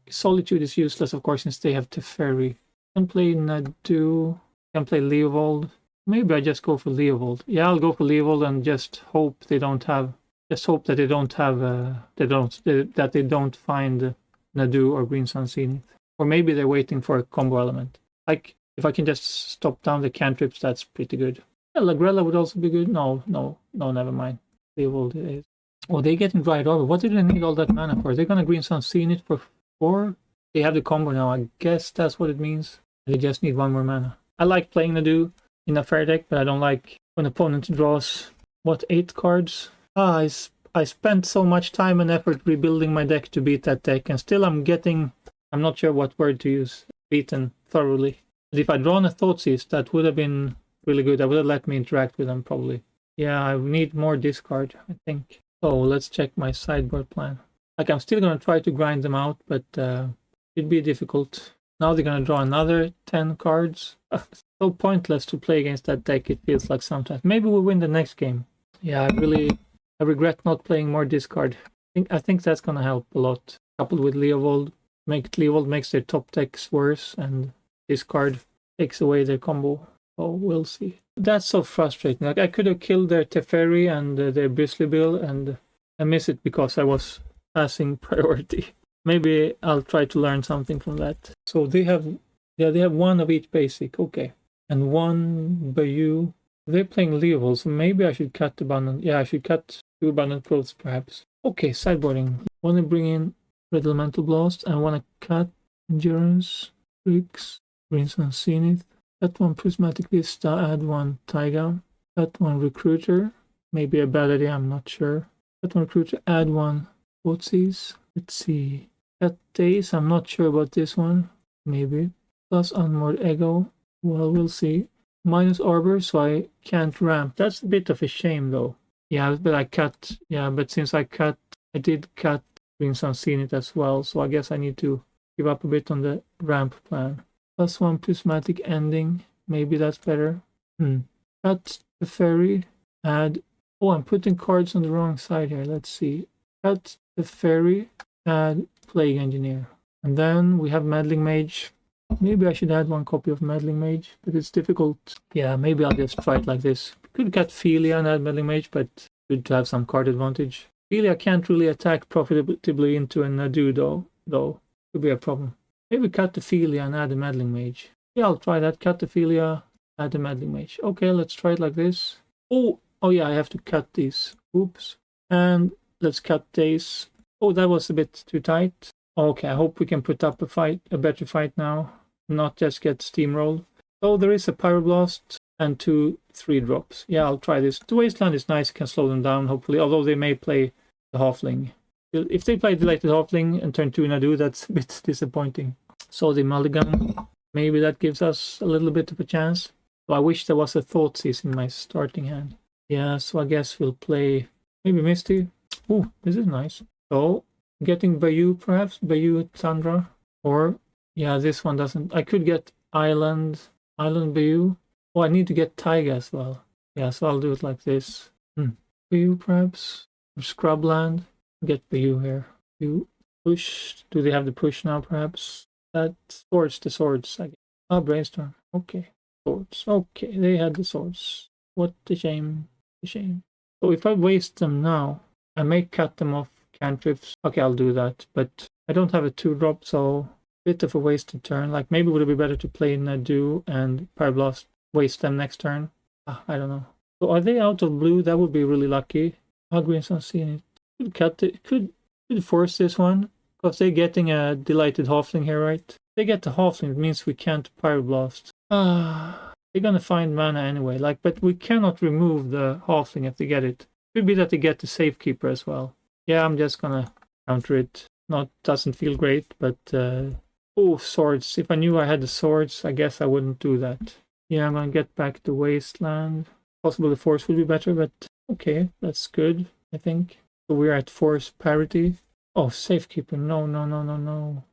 Solitude is useless, of course, since they have Teferi. Can play Nadu. Can play Leovold. Maybe I just go for Leovold. Yeah, I'll go for Leovold and just hope they don't have. Just hope that they don't have. That they don't find Nadu or Green Sun Zenith. Or maybe they're waiting for a combo element. Like if I can just stop down the cantrips, that's pretty good. Yeah, Lagrella would also be good. No, never mind. Leovold is. Oh, they getting Dryad Arbor. What do they need all that mana for? They're gonna Green Sun Zenith for 4? They have the combo now. I guess that's what it means. They just need 1 more mana. I like playing Nadu in a fair deck, but I don't like when opponent draws, 8 cards? I spent so much time and effort rebuilding my deck to beat that deck, and still I'm not sure what word to use, beaten thoroughly. But if I'd drawn a Thoughtseize, that would have been really good. That would have let me interact with them, probably. Yeah, I need more discard, I think. So let's check my sideboard plan. Like, I'm still going to try to grind them out, but it'd be difficult. Now they're going to draw another 10 cards. So pointless to play against that deck, it feels like sometimes. Maybe we'll win the next game. Yeah, I regret not playing more discard. I think that's going to help a lot. Coupled with Leovold. Leovold makes their top decks worse, and this card takes away their combo. Oh, we'll see. That's so frustrating. Like, I could have killed their Teferi and their Bristly Bill, and I miss it because I was passing priority. Maybe I'll try to learn something from that. So they have one of each basic, okay, and one Bayou. They're playing Leovold, so maybe I should cut abundant. Yeah, I should cut 2 abundant growths perhaps. Okay, sideboarding. Want to bring in Red Elemental Blast, and want to cut Endurance, Tricks, Greensun Zenith. Cut one Prismatic Vista, add one Taiga. Cut one Recruiter. Maybe a bad idea, I'm not sure. Cut one Recruiter, add one Thoughtseize. Let's see. Cut Days, I'm not sure about this one. Maybe. Plus Unmoored Ego. Well, we'll see. Minus Arbor, so I can't ramp. That's a bit of a shame though. Yeah, but I cut. Yeah, but since I did cut Greensun Zenith as well, so I guess I need to give up a bit on the ramp plan. Plus one Prismatic Ending. Maybe that's better. Cut the Fairy. Add. Oh, I'm putting cards on the wrong side here. Let's see. Cut the Fairy. Add Plague Engineer. And then we have Meddling Mage. Maybe I should add one copy of Meddling Mage, but it's difficult. Yeah, maybe I'll just try it like this. Could cut Philia and add Meddling Mage, but good to have some card advantage. Philia can't really attack profitably into a Nadu though. Could be a problem. Maybe cut the Philia and add a Meddling Mage. Yeah, I'll try that. Cut the Philia, add the Meddling Mage. Okay, let's try it like this. Oh yeah, I have to cut these. Oops. And let's cut these. Oh, that was a bit too tight. Okay, I hope we can put up a better fight now, not just get steamrolled. So there is a Pyroblast and 2 3-drops. Yeah, I'll try this. The Wasteland is nice, can slow them down, hopefully, although they may play the Halfling. If they play Delighted Halfling and turn 2 Nadu, that's a bit disappointing. So the Mulligan, maybe that gives us a little bit of a chance. So I wish there was a Thoughtseize in my starting hand. Yeah, so I guess we'll play maybe Misty. Oh, this is nice. So getting Bayou, perhaps Bayou Tundra, or yeah, this one doesn't. I could get Island Bayou. Oh, I need to get Taiga as well. Yeah, so I'll do it like this. Bayou perhaps, or Scrubland. Get Bayou here. Bayou push. Do they have the push now? Perhaps that swords. The swords. I guess. Oh, Brainstorm. Okay, swords. Okay, they had the swords. What a shame. A shame. So if I waste them now, I may cut them off. Cantrips. Okay, I'll do that, but I don't have a 2-drop, so bit of a wasted turn. Like, maybe would it be better to play Nadu and Pyroblast, waste them next turn? I don't know. So are they out of blue? That would be really lucky. Greensun Zenith. Could cut it. Could force this one, because they're getting a Delighted Halfling here, right? If they get the Halfling, it means we can't Pyroblast. They're gonna find mana anyway. Like, but we cannot remove the Halfling if they get it. Could be that they get the Safekeeper as well. Yeah, I'm just gonna counter it. Doesn't feel great, but oh, swords. If I knew I had the swords, I guess I wouldn't do that. Yeah, I'm gonna get back to Wasteland. Possibly the force would be better, but okay, that's good, I think. So we're at force parity. Oh, Safekeeper. No.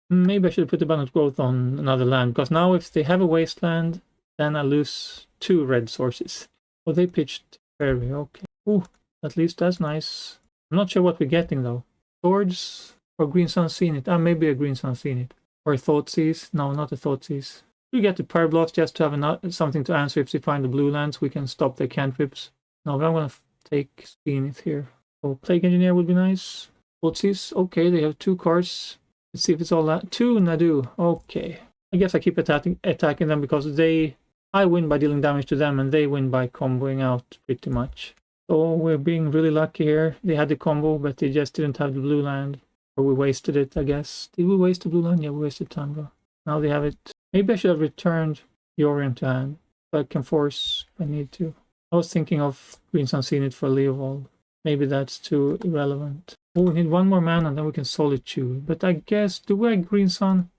Maybe I should put abundant growth on another land, because now if they have a Wasteland, then I lose 2 red sources. Oh, they pitched Fairy. Okay. Ooh, at least that's nice. I'm not sure what we're getting though. Swords or Greensun Zenith? Maybe a Greensun Zenith. Or a Thoughtseize? No, not a Thoughtseize. We get the Pyroblast just to have something to answer if they find the blue lands. We can stop their cantrips. No, but I'm going to take Zenith here. So Plague Engineer would be nice. Thoughtseize. Okay, they have 2 cards. Let's see if it's all that. 2 Nadu. Okay. I guess I keep attacking them because I win by dealing damage to them and they win by comboing out pretty much. So we're being really lucky here. They had the combo, but they just didn't have the blue land. Or we wasted it, I guess. Did we waste the blue land? Yeah, we wasted Tundra. Now they have it. Maybe I should have returned the Orient to hand, so I can force if I need to. I was thinking of Greensun Zenith for Leovold. Maybe that's too irrelevant. Oh, we need 1 more mana, and then we can Solitude. But I guess, do I Greensun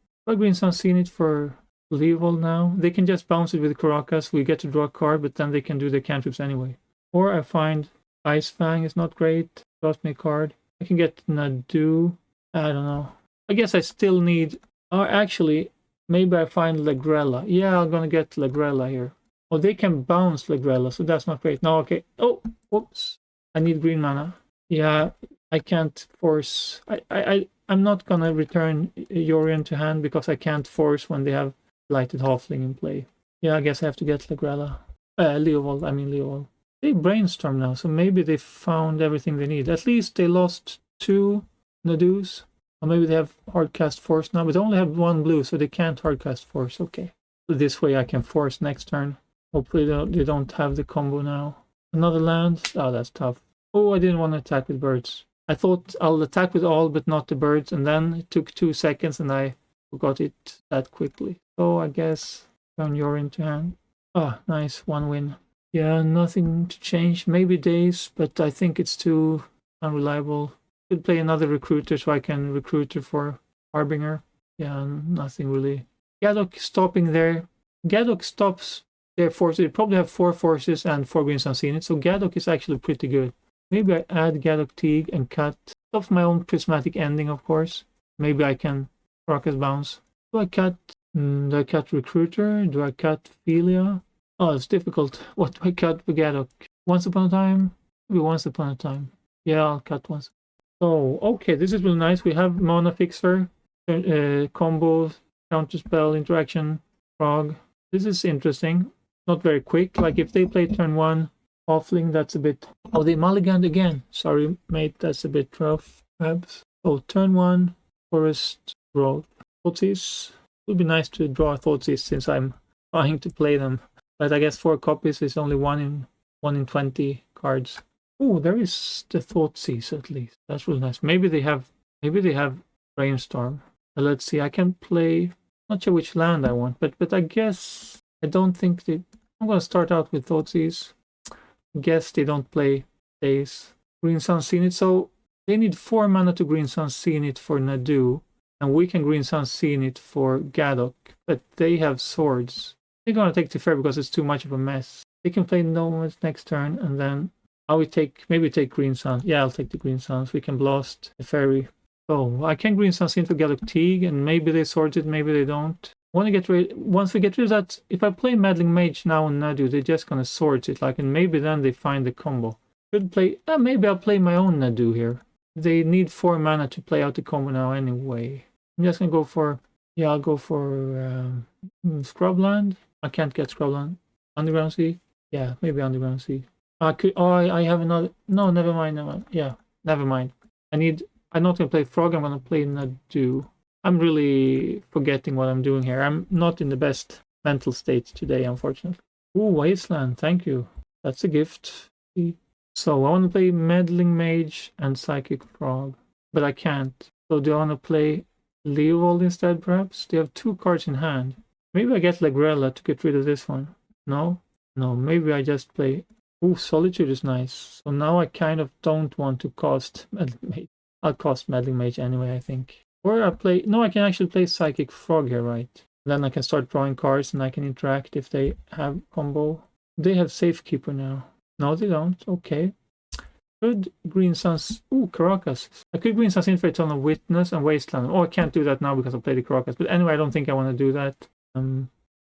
Zenith for Leovold now? They can just bounce it with Karakas. We get to draw a card, but then they can do their cantrips anyway. Or I find Ice Fang is not great. Lost me a card. I can get Nadu. I don't know. I guess I still need... actually, maybe I find Legrella. Yeah, I'm gonna get Legrella here. Oh, they can bounce Legrella, so that's not great. No, okay. Oh, whoops. I need green mana. Yeah, I can't force. I'm not gonna return Yorion to hand because I can't force when they have Lighted Halfling in play. Yeah, I guess I have to get Legrella. Leovold, I mean Leovold. They brainstorm now, so maybe they found everything they need. At least they lost 2 Nadus. Or maybe they have Hardcast Force now, but they only have 1 blue, so they can't Hardcast Force. Okay. So this way I can force next turn. Hopefully they don't have the combo now. Another land? Oh, that's tough. Oh, I didn't want to attack with birds. I thought I'll attack with all but not the birds, and then it took 2 seconds and I forgot it that quickly. So I guess turn your into hand. Ah, nice, 1 win. Yeah, nothing to change. Maybe days, but I think it's too unreliable. Could play another recruiter so I can recruiter for Harbinger. Yeah, nothing really. Gadok stopping there. Gadok stops their forces. They probably have 4 forces and 4 greens unseen it, so Gadok is actually pretty good. Maybe I add Gadok Teague and cut. Stops my own prismatic ending, of course. Maybe I can Rocket Bounce. Do I cut Recruiter? Do I cut Philia? Oh, it's difficult. What do I cut for Gadok? Once Upon a Time? Maybe Once Upon a Time. Yeah, I'll cut once. So, okay, this is really nice. We have Mana Fixer, combo, counterspell, interaction, frog. This is interesting. Not very quick. Like if they play turn 1, Halfling, that's a bit... Oh, they mulliganed again. Sorry, mate, that's a bit rough, perhaps. Oh, turn 1, Forest, Growth. Thoughtseize. It would be nice to draw a Thoughtseize since I'm trying to play them. But I guess 4 copies is only 1 in 20 cards. Oh, there is the Thoughtseize at least. That's really nice. Maybe they have Brainstorm. Let's see. I can play. Not sure which land I want, but I guess I don't think they. I'm gonna start out with Thoughtseize. Guess they don't play Days. Green Sun Zenith. So they need 4 mana to Green Sun Zenith for Nadu, and we can Green Sun Zenith for Gadok. But they have swords. They're gonna take Teferi because it's too much of a mess. They can play Nomads next turn, and then maybe take Green Sun. Yeah, I'll take the Green Suns. We can blast Teferi. So I can Green Sun Zenith for Gadok Teague, and maybe they sort it, maybe they don't. Want to get rid. Once we get rid of that, if I play Meddling Mage now on Nadu, they're just gonna sort it, like, and maybe then they find the combo. Could play. Maybe I'll play my own Nadu here. They need 4 mana to play out the combo now anyway. I'm just gonna go for. Yeah, I'll go for Scrubland. I can't get Scrubland. Underground Sea. Yeah, maybe Underground Sea. I could. Oh, I have another. No, never mind. Never mind. Yeah, never mind. I'm not gonna play Frog. I'm gonna play Nadu. I'm really forgetting what I'm doing here. I'm not in the best mental state today, unfortunately. Ooh, Wasteland, thank you. That's a gift. So I want to play Meddling Mage and Psychic Frog, but I can't. So do I want to play Leovold instead, perhaps? They have 2 cards in hand. Maybe I get Legrella to get rid of this one. No? No, maybe I just play... Ooh, Solitude is nice. So now I kind of don't want to cost Meddling Mage. I'll cost Meddling Mage anyway, I think. Or I play... No, I can actually play Psychic Frog here, right? Then I can start drawing cards and I can interact if they have combo. They have Safekeeper now. No, they don't. Okay. Could Green Suns... Ooh, Caracas. I could Green Suns in for Eternal Witness and Wasteland. Oh, I can't do that now because I played the Caracas. But anyway, I don't think I want to do that.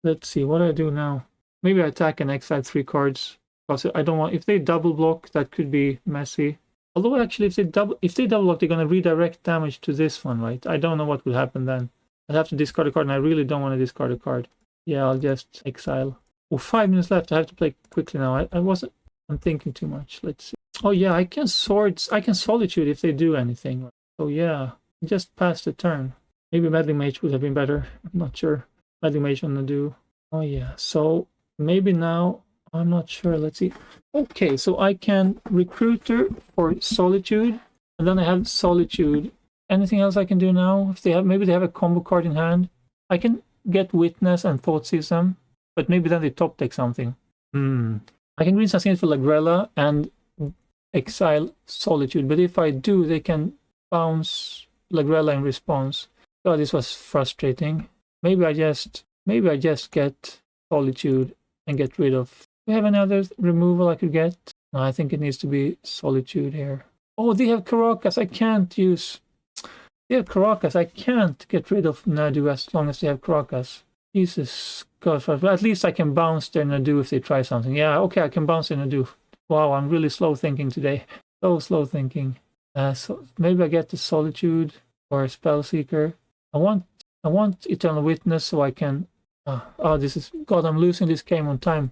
Let's see. What do I do now? Maybe I attack and exile 3 cards. Because I don't want... If they double block, that could be messy. Although actually, if they double block, they're going to redirect damage to this one, right? I don't know what will happen then. I'll have to discard a card, and I really don't want to discard a card. Yeah, I'll just exile. Oh, 5 minutes left. I have to play quickly now. I'm thinking too much. Let's see. Oh yeah, I can Solitude if they do anything. So yeah, just pass the turn. Maybe Meddling Mage would have been better. I'm not sure. Meddling Mage on the do. Oh yeah, so maybe now... I'm not sure. Let's see. Okay, so I can Recruiter for Solitude, and then I have Solitude. Anything else I can do now? If they have, maybe they have a combo card in hand. I can get Witness and Thoughtseize them, but maybe then they top deck something. I can Green something for Lagrella and exile Solitude, but if I do, they can bounce Lagrella in response. Oh, this was frustrating. Maybe I just get Solitude and get rid of. Do you have any other removal I could get? No, I think it needs to be Solitude here. Oh, they have Caracas. I can't use... They have Caracas. I can't get rid of Nadu as long as they have Caracas. Jesus God. But at least I can bounce their Nadu if they try something. Yeah, okay, I can bounce their Nadu. Wow, I'm really slow thinking today. So slow thinking. So maybe I get the Solitude or a Spellseeker. I want Eternal Witness so I can... oh, this is... God, I'm losing this game on time.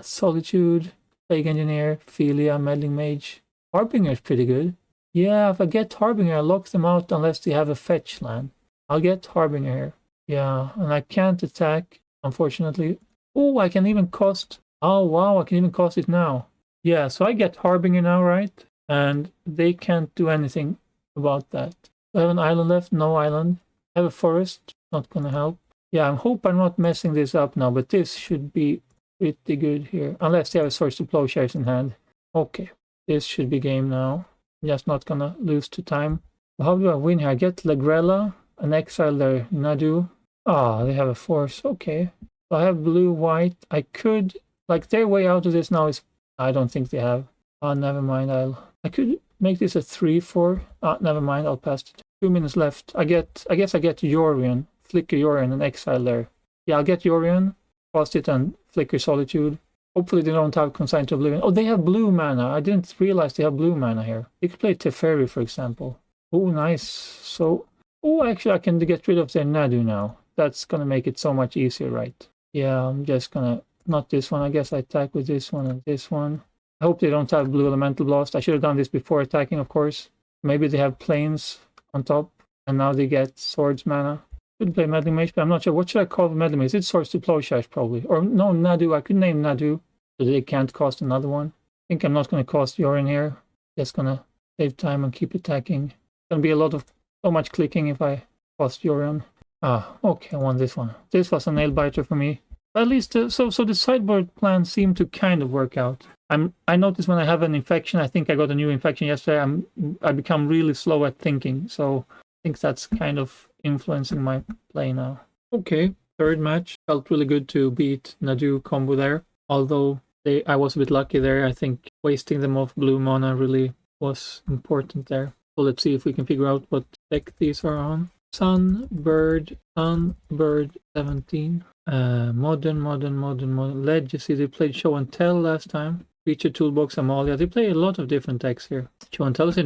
Solitude, Plague Engineer, Philia, Meddling Mage. Harbinger is pretty good. Yeah, if I get Harbinger, I lock them out unless they have a fetch land. I'll get Harbinger here. Yeah, and I can't attack, unfortunately. Oh, I can even cost... Oh, wow, I can even cost it now. Yeah, so I get Harbinger now, right? And they can't do anything about that. Do I have an island left? No island. I have a forest. Not gonna help. Yeah, I hope I'm not messing this up now, but this should be pretty good here. Unless they have a Swords to Plowshares in hand. Okay, this should be game now. I'm just not gonna lose to time. How do I win here? I get Lagrella, an exile there, Nadu. They have a force. Okay. So I have blue, white. I could... Like, their way out of this now is... I don't think they have. Never mind. I could make this a 3-4. Never mind. I'll pass it. 2 minutes left. I guess I get Yorion. Flicker Yorion and exile there. Yeah, I'll get Yorion. Cast it and Flicker Solitude. Hopefully they don't have Consigned to Oblivion. Oh, they have blue mana. I didn't realize they have blue mana here. They could play Teferi, for example. Oh, nice. So... Oh, actually, I can get rid of their Nadu now. That's gonna make it so much easier, right? Yeah, I'm just gonna... Not this one. I guess I attack with this one and this one. I hope they don't have blue Elemental Blast. I should have done this before attacking, of course. Maybe they have planes on top, and now they get swords mana. Could play Meddling Mage, but I'm not sure. What should I call Meddling Mage? It's Swords to Plowshares, probably. Or no, Nadu. I could name Nadu, so they can't cost another one. I think I'm not going to cost Yorin here. Just going to save time and keep attacking. Going to be a lot of... So much clicking if I cost Yorin. Okay, I won this one. This was a nail biter for me. At least, so the sideboard plan seemed to kind of work out. I noticed when I have an infection, I think I got a new infection yesterday, I become really slow at thinking. So I think that's kind of influencing my play now. Okay, third match. Felt really good to beat Nadu combo there. Although I was a bit lucky there. I think wasting them off blue mana really was important there. So let's see if we can figure out what deck these are on. Sunbird 17. Modern. Legacy, they played Show and Tell last time. Feature Toolbox, Amalia. They play a lot of different decks here. Show and Tell is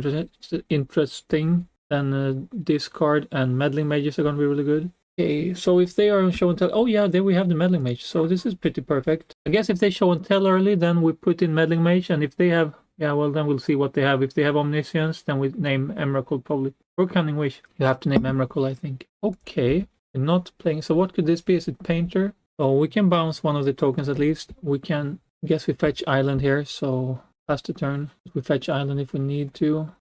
interesting. Then Discard and Meddling Mages are going to be really good. Okay, so if they are on Show and Tell... Oh yeah, there we have the Meddling Mage. So this is pretty perfect. I guess if they Show and Tell early, then we put in Meddling Mage. And if they have... Yeah, well, then we'll see what they have. If they have Omniscience, then we name Emrakul probably. Or Cunning Wish. You have to name Emrakul, I think. Okay. Not playing. So what could this be? Is it Painter? So we can bounce one of the tokens at least. We can... I guess we fetch Island here. So pass the turn. We fetch Island if we need to.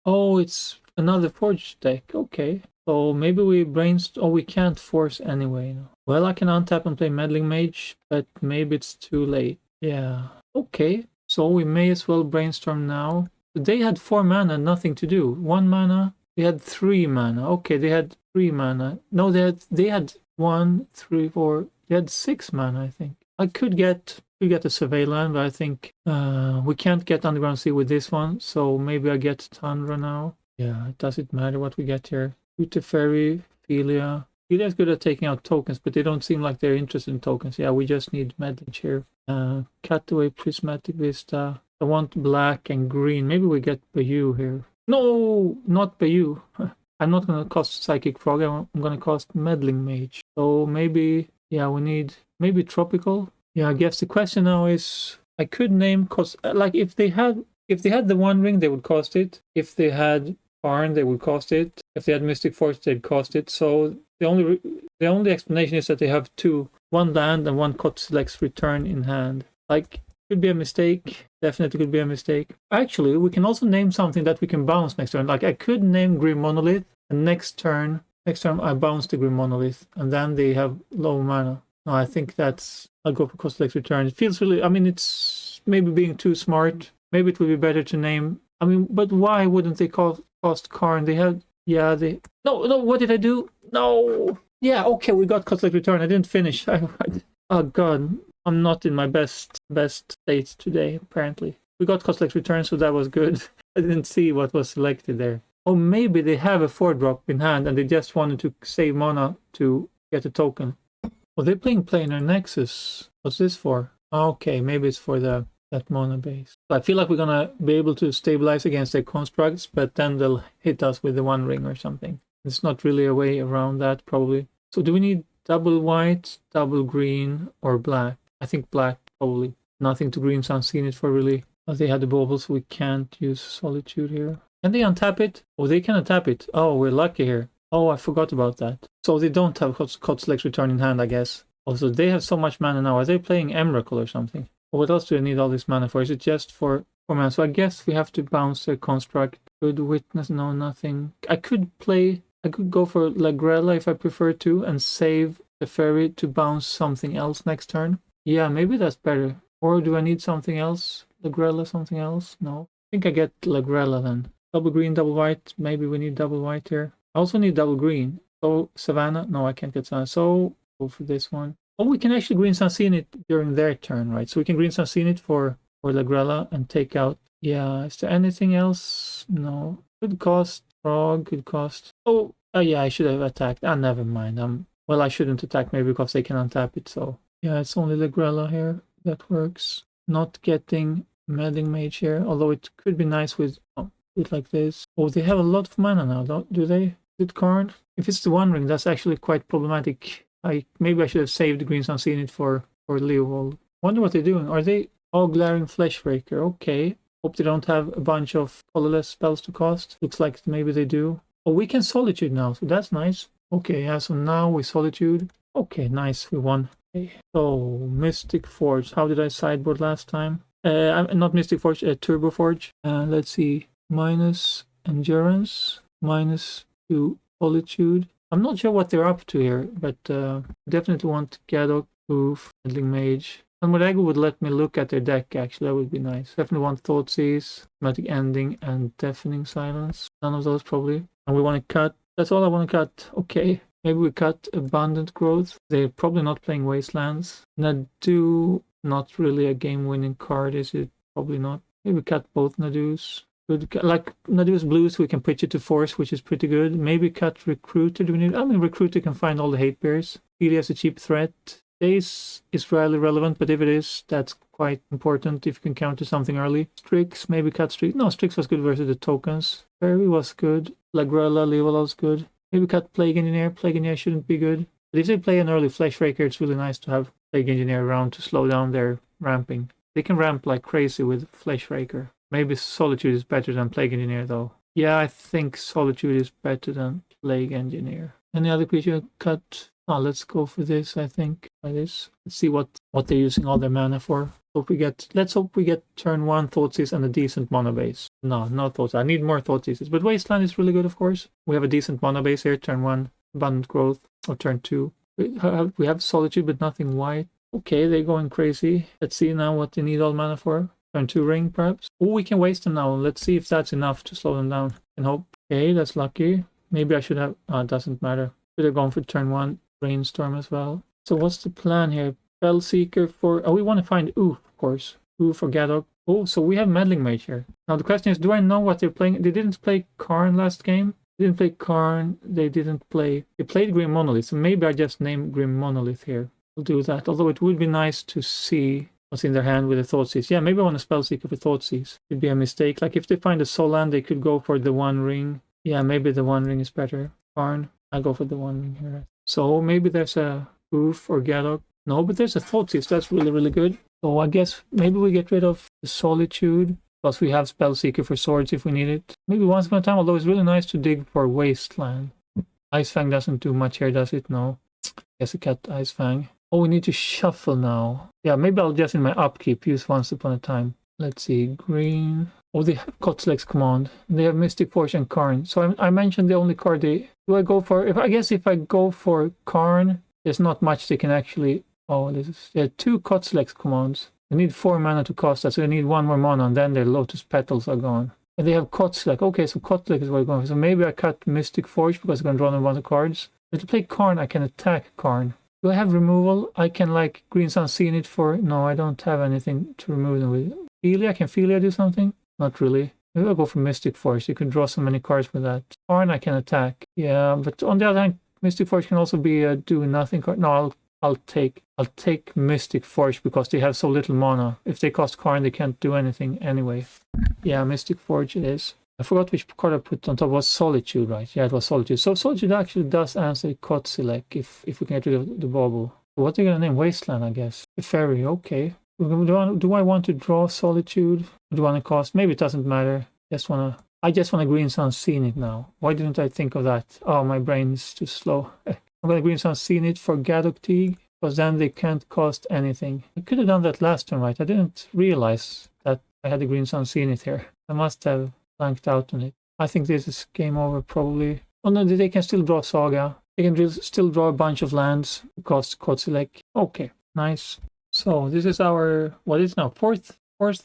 Oh, it's another Forge deck. Okay. So maybe we brainstorm... Oh, we can't force anyway. Well, I can untap and play Meddling Mage. But maybe it's too late. Yeah. Okay. So we may as well brainstorm now. They had 4 mana, nothing to do. 1 mana. They had 3 mana. Okay, they had 3 mana. No, they had 1, 3, 4. They had 6 mana, I think. I could get a Survey Land, but I think we can't get Underground Sea with this one. So maybe I get Tundra now. Yeah, it doesn't matter what we get here. Teferi, Philia. Philia's good at taking out tokens, but they don't seem like they're interested in tokens. Yeah, we just need Meddling here. Cutaway, Prismatic Vista. I want black and green. Maybe we get Bayou here. No, not Bayou. I'm not going to cost Psychic Frog. I'm going to cost Meddling Mage. So maybe, yeah, we need maybe Tropical. Yeah, I guess the question now is, I could name, cause like if they had the One Ring, they would cost it. If they had Barn, they would cost it. If they had Mystic Force, they'd cost it. So the only explanation is that they have 2, 1 land and 1 selects return in hand. Like, could be a mistake. Definitely could be a mistake. Actually, we can also name something that we can bounce next turn. Like, I could name Grim Monolith, and next turn I bounce the Grim Monolith, and then they have low mana. No, I think I'll go for cost select return. It feels really, I mean, it's maybe being too smart. Maybe it would be better to name, I mean, but why wouldn't they cost Karn? They had, yeah, no, what did I do? No. Yeah, okay, we got cost select return. I didn't finish. Oh god, I'm not in my best state today, apparently. We got cost select return, so that was good. I didn't see what was selected there. Or maybe they have a 4-drop in hand and they just wanted to save mana to get a token. Oh, they're playing Planar Nexus. What's this for? Okay, maybe it's for that mana base. So I feel like we're gonna be able to stabilize against their constructs, but then they'll hit us with the One Ring or something. There's not really a way around that, probably. So do we need double white, double green, or black? I think black, probably. Nothing to green sun seen it for, really. Oh, they had the baubles, so we can't use Solitude here. Can they untap it? Oh, they can untap it. Oh, we're lucky here. Oh, I forgot about that. So they don't have Kotzelek's Return in hand, I guess. Also, they have so much mana now. Are they playing Emrakul or something? Or what else do they need all this mana for? Is it just for mana? So I guess we have to bounce their construct. Good Witness, no, nothing. I could go for Lagrella if I prefer to, and save the fairy to bounce something else next turn. Yeah, maybe that's better. Or do I need something else? Lagrella, something else? No. I think I get Lagrella then. Double green, double white. Maybe we need double white here. I also need double green. So Savannah? No, I can't get Savannah. So go for this one. Oh, we can actually green Sunseed it during their turn, right? So we can green Sunseed it for Lagrella and take out. Yeah, is there anything else? No. Good cost. Frog, good cost. Oh, yeah, I should have attacked. Ah, never mind. Well, I shouldn't attack maybe because they can untap it. So yeah, it's only Lagrella here. That works. Not getting Meddling Mage here, although it could be nice with it like this. Oh, they have a lot of mana now, do they? Is it Karn? If it's the One Ring, that's actually quite problematic. Maybe I should have saved the Green Sun Seen it for Leovold. Wonder what they're doing. Are they all Glaring Fleshbreaker? Okay. Hope they don't have a bunch of colorless spells to cast. Looks like maybe they do. Oh, we can Solitude now, so that's nice. Okay, yeah, so now we Solitude. Okay, nice, we won. Okay. So, Mystic Forge. How did I sideboard last time? Not Mystic Forge, Turbo Forge. Let's see. Minus Endurance. -2 Solitude. I'm not sure what they're up to here, but definitely want Gadok, Oof, Meddling Mage. Unmoored Ego would let me look at their deck, actually. That would be nice. Definitely want Thoughtseize, Dramatic Ending, and Deafening Silence. None of those, probably. And we want to cut. That's all I want to cut. Okay. Maybe we cut Abundant Growth. They're probably not playing Wastelands. Nadu, not really a game-winning card, is it? Probably not. Maybe we cut both Nadus. Like Nadu's blues, we can pitch it to Force, which is pretty good. Maybe cut Recruiter. Do we need? I mean, Recruiter can find all the hate bears. Really has a cheap threat. Daze is rarely relevant, but if it is, that's quite important if you can counter something early. Strix, maybe cut Strix. No, Strix was good versus the tokens. Fairy was good. Lagrella, Leovold was good. Maybe cut Plague Engineer. Plague Engineer shouldn't be good. But if they play an early Fleshbreaker, it's really nice to have Plague Engineer around to slow down their ramping. They can ramp like crazy with Fleshbreaker. Maybe Solitude is better than Plague Engineer, though. Yeah, I think Solitude is better than Plague Engineer. Any other creature cut? Oh, let's go for this, I think. By this. Let's see what they're using all their mana for. Let's hope we get turn 1 Thoughtseize and a decent mana base. No Thoughtseize. I need more Thoughtseizes. But Wasteland is really good, of course. We have a decent mana base here. Turn 1, Abundant Growth. Or turn 2. We have Solitude, but nothing white. Okay, they're going crazy. Let's see now what they need all mana for. Turn 2 Ring, perhaps. Oh, we can waste them now. Let's see if that's enough to slow them down. And hope. Okay, that's lucky. Maybe I should have... it doesn't matter. Should have gone for turn 1 Brainstorm as well. So what's the plan here? Spellseeker for... Oh, we want to find Oof, of course. Oof or Gadok. Oh, so we have Meddling Mage here. Now the question is, do I know what they're playing? They didn't play Karn last game. They didn't play Karn. They didn't play... They played Grim Monolith. So maybe I just named Grim Monolith here. We'll do that. Although it would be nice to see what's in their hand with a Thoughtseize. Yeah, maybe I want a Spellseeker for Thoughtseize. It'd be a mistake. Like if they find a Soul Land, they could go for the One Ring. Yeah, maybe the One Ring is better. Karn. I'll go for the One Ring here. So maybe there's a Oof or Gadok. No, but there's a Thoughtseize. That's really, really good. So I guess maybe we get rid of the Solitude. Plus we have Spellseeker for swords if we need it. Maybe once upon a time, although it's really nice to dig for Wasteland. Icefang doesn't do much here, does it? No. Guess I cut Icefang. Oh, we need to shuffle now. Yeah, maybe I'll just in my upkeep use Once Upon a Time. Let's see, green. Oh, they have Kotzelek's Command. They have Mystic Force and Karn. So I mentioned the only card they... Do I go for... I guess if I go for Karn, there's not much they can actually... Oh, there are 2 Kotzelek's Commands. They need 4 mana to cast that, so they need 1 more mana, and then their Lotus Petals are gone. And they have Kotzelek. Okay, so Kotzelek is what I'm going for. So maybe I cut Mystic Forge because I'm going to draw them 1 of the cards. But to play Karn, I can attack Karn. Do I have removal? I can like Green Sun Seen it for... No, I don't have anything to remove them with. Philia? Can Philia do something? Not really. Maybe I'll go for Mystic Force. You can draw so many cards with that. Karn I can attack. Yeah, but on the other hand, Mystic Force can also be a do nothing card. No, I'll take Mystic Forge because they have so little mana. If they cost Karn, they can't do anything anyway. Yeah, Mystic Forge it is. I forgot which card I put on top. It was Solitude, right? Yeah, it was Solitude. So Solitude actually does answer Thoughteize if we can get rid of the bauble. What are you gonna name? Wasteland, I guess. The Fairy, okay. Do I want to draw Solitude? Do I want to cost? Maybe it doesn't matter. I just want a Green Sun Scenic now. Why didn't I think of that? Oh, my brain is too slow. I'm gonna Green Sun Scenic for Gadok Teague, because then they can't cost anything. I could have done that last turn, right? I didn't realize that I had the Green Sun Scenic here. I must have blanked out on it. I think this is game over probably. Oh no, they can still draw Saga. They can still draw a bunch of lands. Cost Thoughteize. Okay, nice. So this is our, what is now, fourth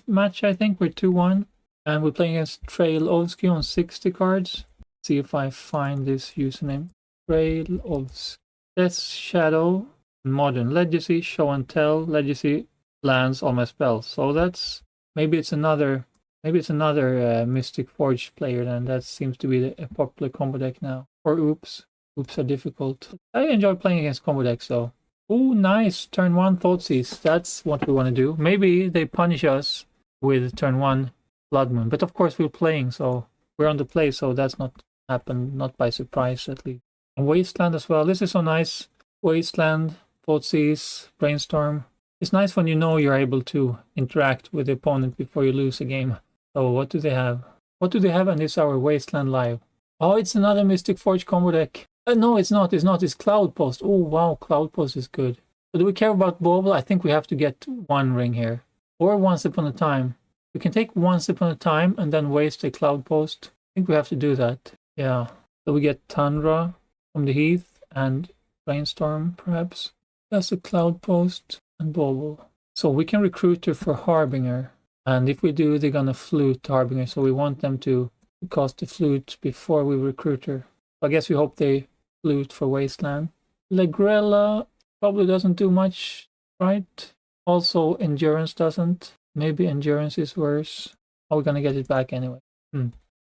match, I think. We're 2-1. And we're playing against Leovold on 60 cards. See if I find this username. Leovold. Death Shadow, Modern Legacy, Show and Tell, Legacy, lands, all my spells. So that's, maybe it's another Mystic Forge player then. That seems to be a popular combo deck now. Or Oops. Oops are difficult. I enjoy playing against combo decks though. Oh, nice. Turn 1 Thoughtseize. That's what we want to do. Maybe they punish us with turn 1 Blood Moon. But of course we're playing, so we're on the play, so that's not happened, not by surprise at least. And Wasteland as well. This is so nice. Wasteland, Thoughtseize, Brainstorm. It's nice when you know you're able to interact with the opponent before you lose a game. So what do they have? What do they have? And it's our Wasteland Live. Oh, it's another Mystic Forge combo deck. No, it's not. It's Cloudpost. Oh, wow. Cloudpost is good. But do we care about Bauble? I think we have to get one ring here. Or Once Upon a Time. We can take Once Upon a Time and then waste a Cloudpost. I think we have to do that. Yeah. So we get Tundra from the Heath and Brainstorm, perhaps. That's a Cloudpost and Bauble. So we can recruit her for Harbinger. And if we do, they're gonna flute Harbinger. So we want them to cost the flute before we recruit her. I guess we hope they flute for Wasteland. Legrella probably doesn't do much, right? Also, Endurance doesn't. Maybe Endurance is worse. Are we gonna get it back anyway?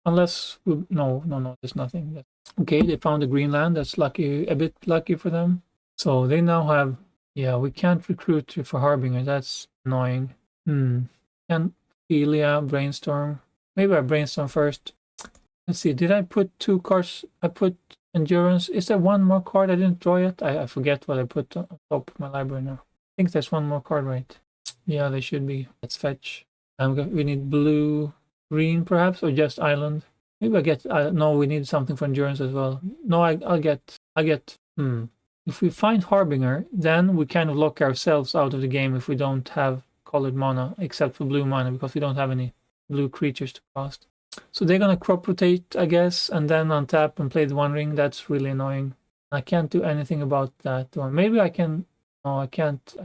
Unless we... No, there's nothing. Okay, they found a green land. That's lucky, a bit lucky for them. So they now have... Yeah, we can't recruit for Harbinger. That's annoying. Can Philia, Brainstorm. Maybe I Brainstorm first. Let's see, did I put 2 cards? I put Endurance. Is there one more card I didn't draw yet? I forget what I put on top of my library now. I think there's one more card, right? Yeah, they should be. Let's fetch. We need blue, green perhaps, or just island. Maybe I get... no, we need something for Endurance as well. No, I'll get... If we find Harbinger, then we kind of lock ourselves out of the game if we don't have colored mana, except for blue mana, because we don't have any blue creatures to cast. So they're gonna crop rotate, I guess, and then untap and play the One Ring. That's really annoying. I can't do anything about that one. Maybe I can... No, I can't.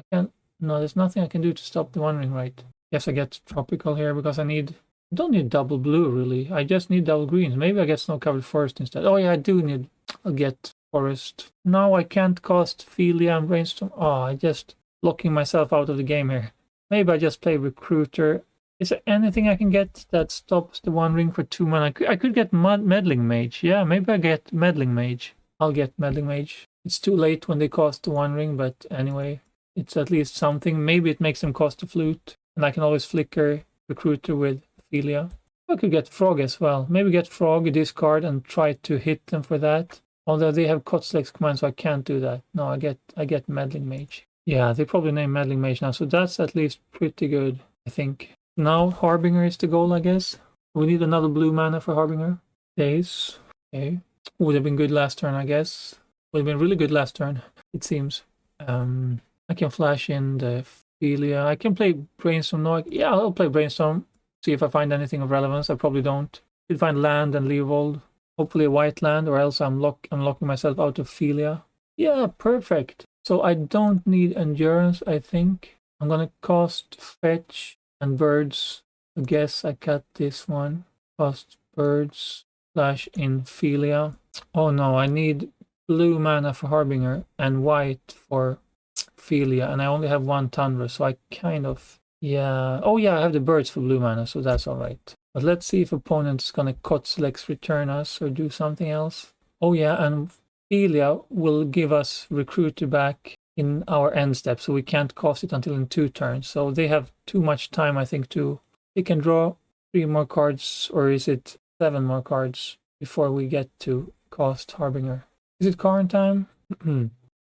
No, there's nothing I can do to stop the One Ring, right? Yes, I get Tropical here because I don't need double blue, really. I just need double greens. Maybe I get Snow-Covered Forest instead. Oh, yeah, I do need... I'll get Forest. Now I can't cast Philia and Brainstorm. Oh, I just locking myself out of the game here. Maybe I just play Recruiter. Is there anything I can get that stops the One Ring for 2 mana? I could get Meddling Mage. Yeah, maybe I get Meddling Mage. I'll get Meddling Mage. It's too late when they cost the One Ring, but anyway, it's at least something. Maybe it makes them cost a flute, and I can always flicker Recruiter with Philia. I could get Frog as well. Maybe get Frog, discard, and try to hit them for that. Although they have Thoughtseize command, so I can't do that. No, I get Meddling Mage. Yeah, they probably name Meddling Mage now, so that's at least pretty good, I think. Now Harbinger is the goal, I guess. We need another blue mana for Harbinger. Days. Okay. Would have been good last turn, I guess. Would have been really good last turn, it seems. I can flash in the Philia. I can play Brainstorm. No, yeah, I'll play Brainstorm. See if I find anything of relevance. I probably don't. Could find land and Leovold. Hopefully a white land, or else I'm locking myself out of Philia. Yeah, perfect. So I don't need Endurance, I think. I'm gonna cost Fetch and Birds. I guess I cut this one. Cost Birds. Flash in Philia. Oh no, I need blue mana for Harbinger and white for Philia, and I only have 1 Tundra, so I kind of... Yeah. Oh yeah, I have the Birds for blue mana, so that's alright. But let's see if opponent's gonna Thoughtseize return us or do something else. Oh yeah, and Philia will give us Recruiter back in our end step, so we can't cast it until in 2 turns. So they have too much time, I think, they can draw 3 more cards, or is it 7 more cards before we get to cast Harbinger. Is it Karn time?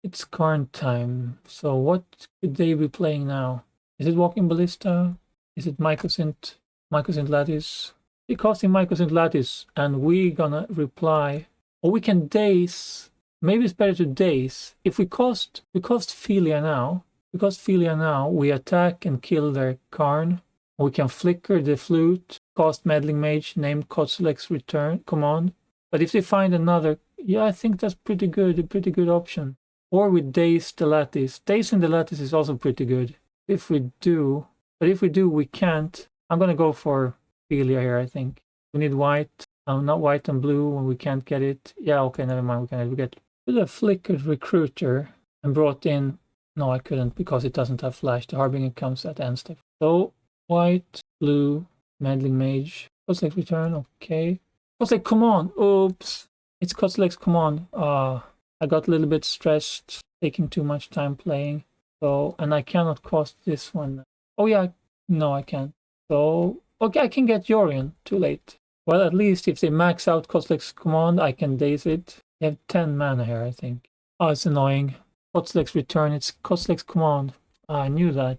It's Karn time. So what could they be playing now? Is it Walking Ballista? Is it Mycosynth Lattice? They're casting Mycosynth Lattice, and we gonna reply. Or we can daze. Maybe it's better to daze. If we cast Philia now, we attack and kill their Karn. We can flicker the flute, cast Meddling Mage, name Kotzelec's return command. But if they find another, yeah, I think that's pretty good, a pretty good option. Or we daze the Lattice. Dazing the Lattice is also pretty good. If we do, we can't. I'm gonna go for Philia here, I think. We need white. Not white and blue when we can't get it. Yeah, okay, never mind. We get a flickered Recruiter and brought in. No, I couldn't because it doesn't have flash. The Harbinger comes at end step. So white, blue, Meddling Mage. Kotzelec's return, okay. Kotzelec, come on. Oops. It's Kotzelec's command. I got a little bit stressed, taking too much time playing. So, and I cannot cast this one. Oh yeah, no, I can't. So, okay, I can get Yorion. Too late. Well, at least if they max out Kotzelec's command, I can daze it. They have 10 mana here, I think. Oh, it's annoying. Kotzelec's return, it's Kotzelec's command. I knew that.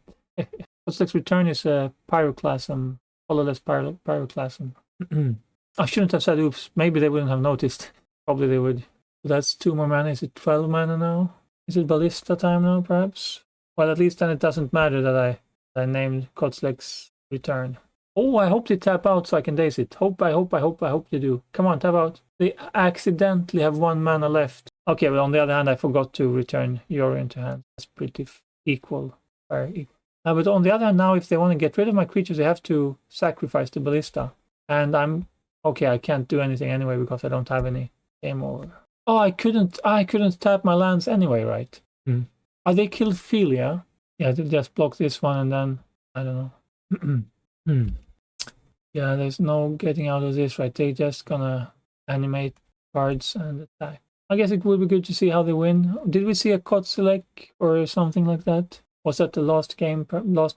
Kotzelec's return is a Pyroclasm, colorless Pyroclasm. I shouldn't have said oops. Maybe they wouldn't have noticed. Probably they would. So that's 2 more mana. Is it 12 mana now? Is it Ballista time now, perhaps? Well, at least then it doesn't matter that I named Kotzelec's return. Oh, I hope they tap out so I can daze it. I hope they do. Come on, tap out. They accidentally have 1 mana left. Okay, but on the other hand, I forgot to return Yorion to hand. That's pretty equal. Very equal. But on the other hand, now if they want to get rid of my creatures, they have to sacrifice the Ballista. And I can't do anything anyway because I don't have any game over. Oh, I couldn't tap my lands anyway, right? Are they killed Philia? Yeah, they just block this one and then I don't know. Yeah, there's no getting out of this, right? They're just gonna animate cards and attack. I guess it would be good to see how they win. Did we see a Kotzelec or something like that? Was that the last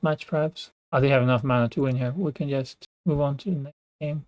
match perhaps? Oh, they have enough mana to win here. We can just move on to the next game.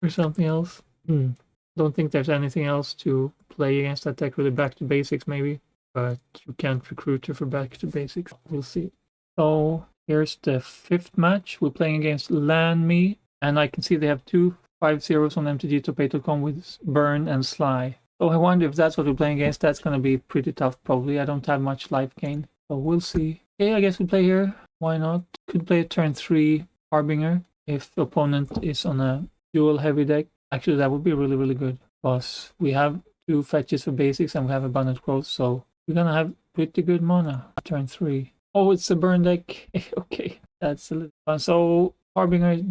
or something else. Don't think there's anything else to play against that deck. Really back to basics maybe, but you can't recruit her for back to basics. We'll see. So here's the 5th match. We're playing against Landme, and I can see they have 2 5-0s on MTG with Burn and Sly. So I wonder if that's what we're playing against. That's going to be pretty tough probably. I don't have much life gain, so we'll see. Okay, I guess we play here. Why not? Could play a turn 3 Harbinger if the opponent is on a dual heavy deck. Actually, that would be really, really good because we have 2 fetches for basics and we have abundant growth, so we're going to have pretty good mana turn 3. Oh, it's a burn deck. Okay, that's a little fun. So Harbinger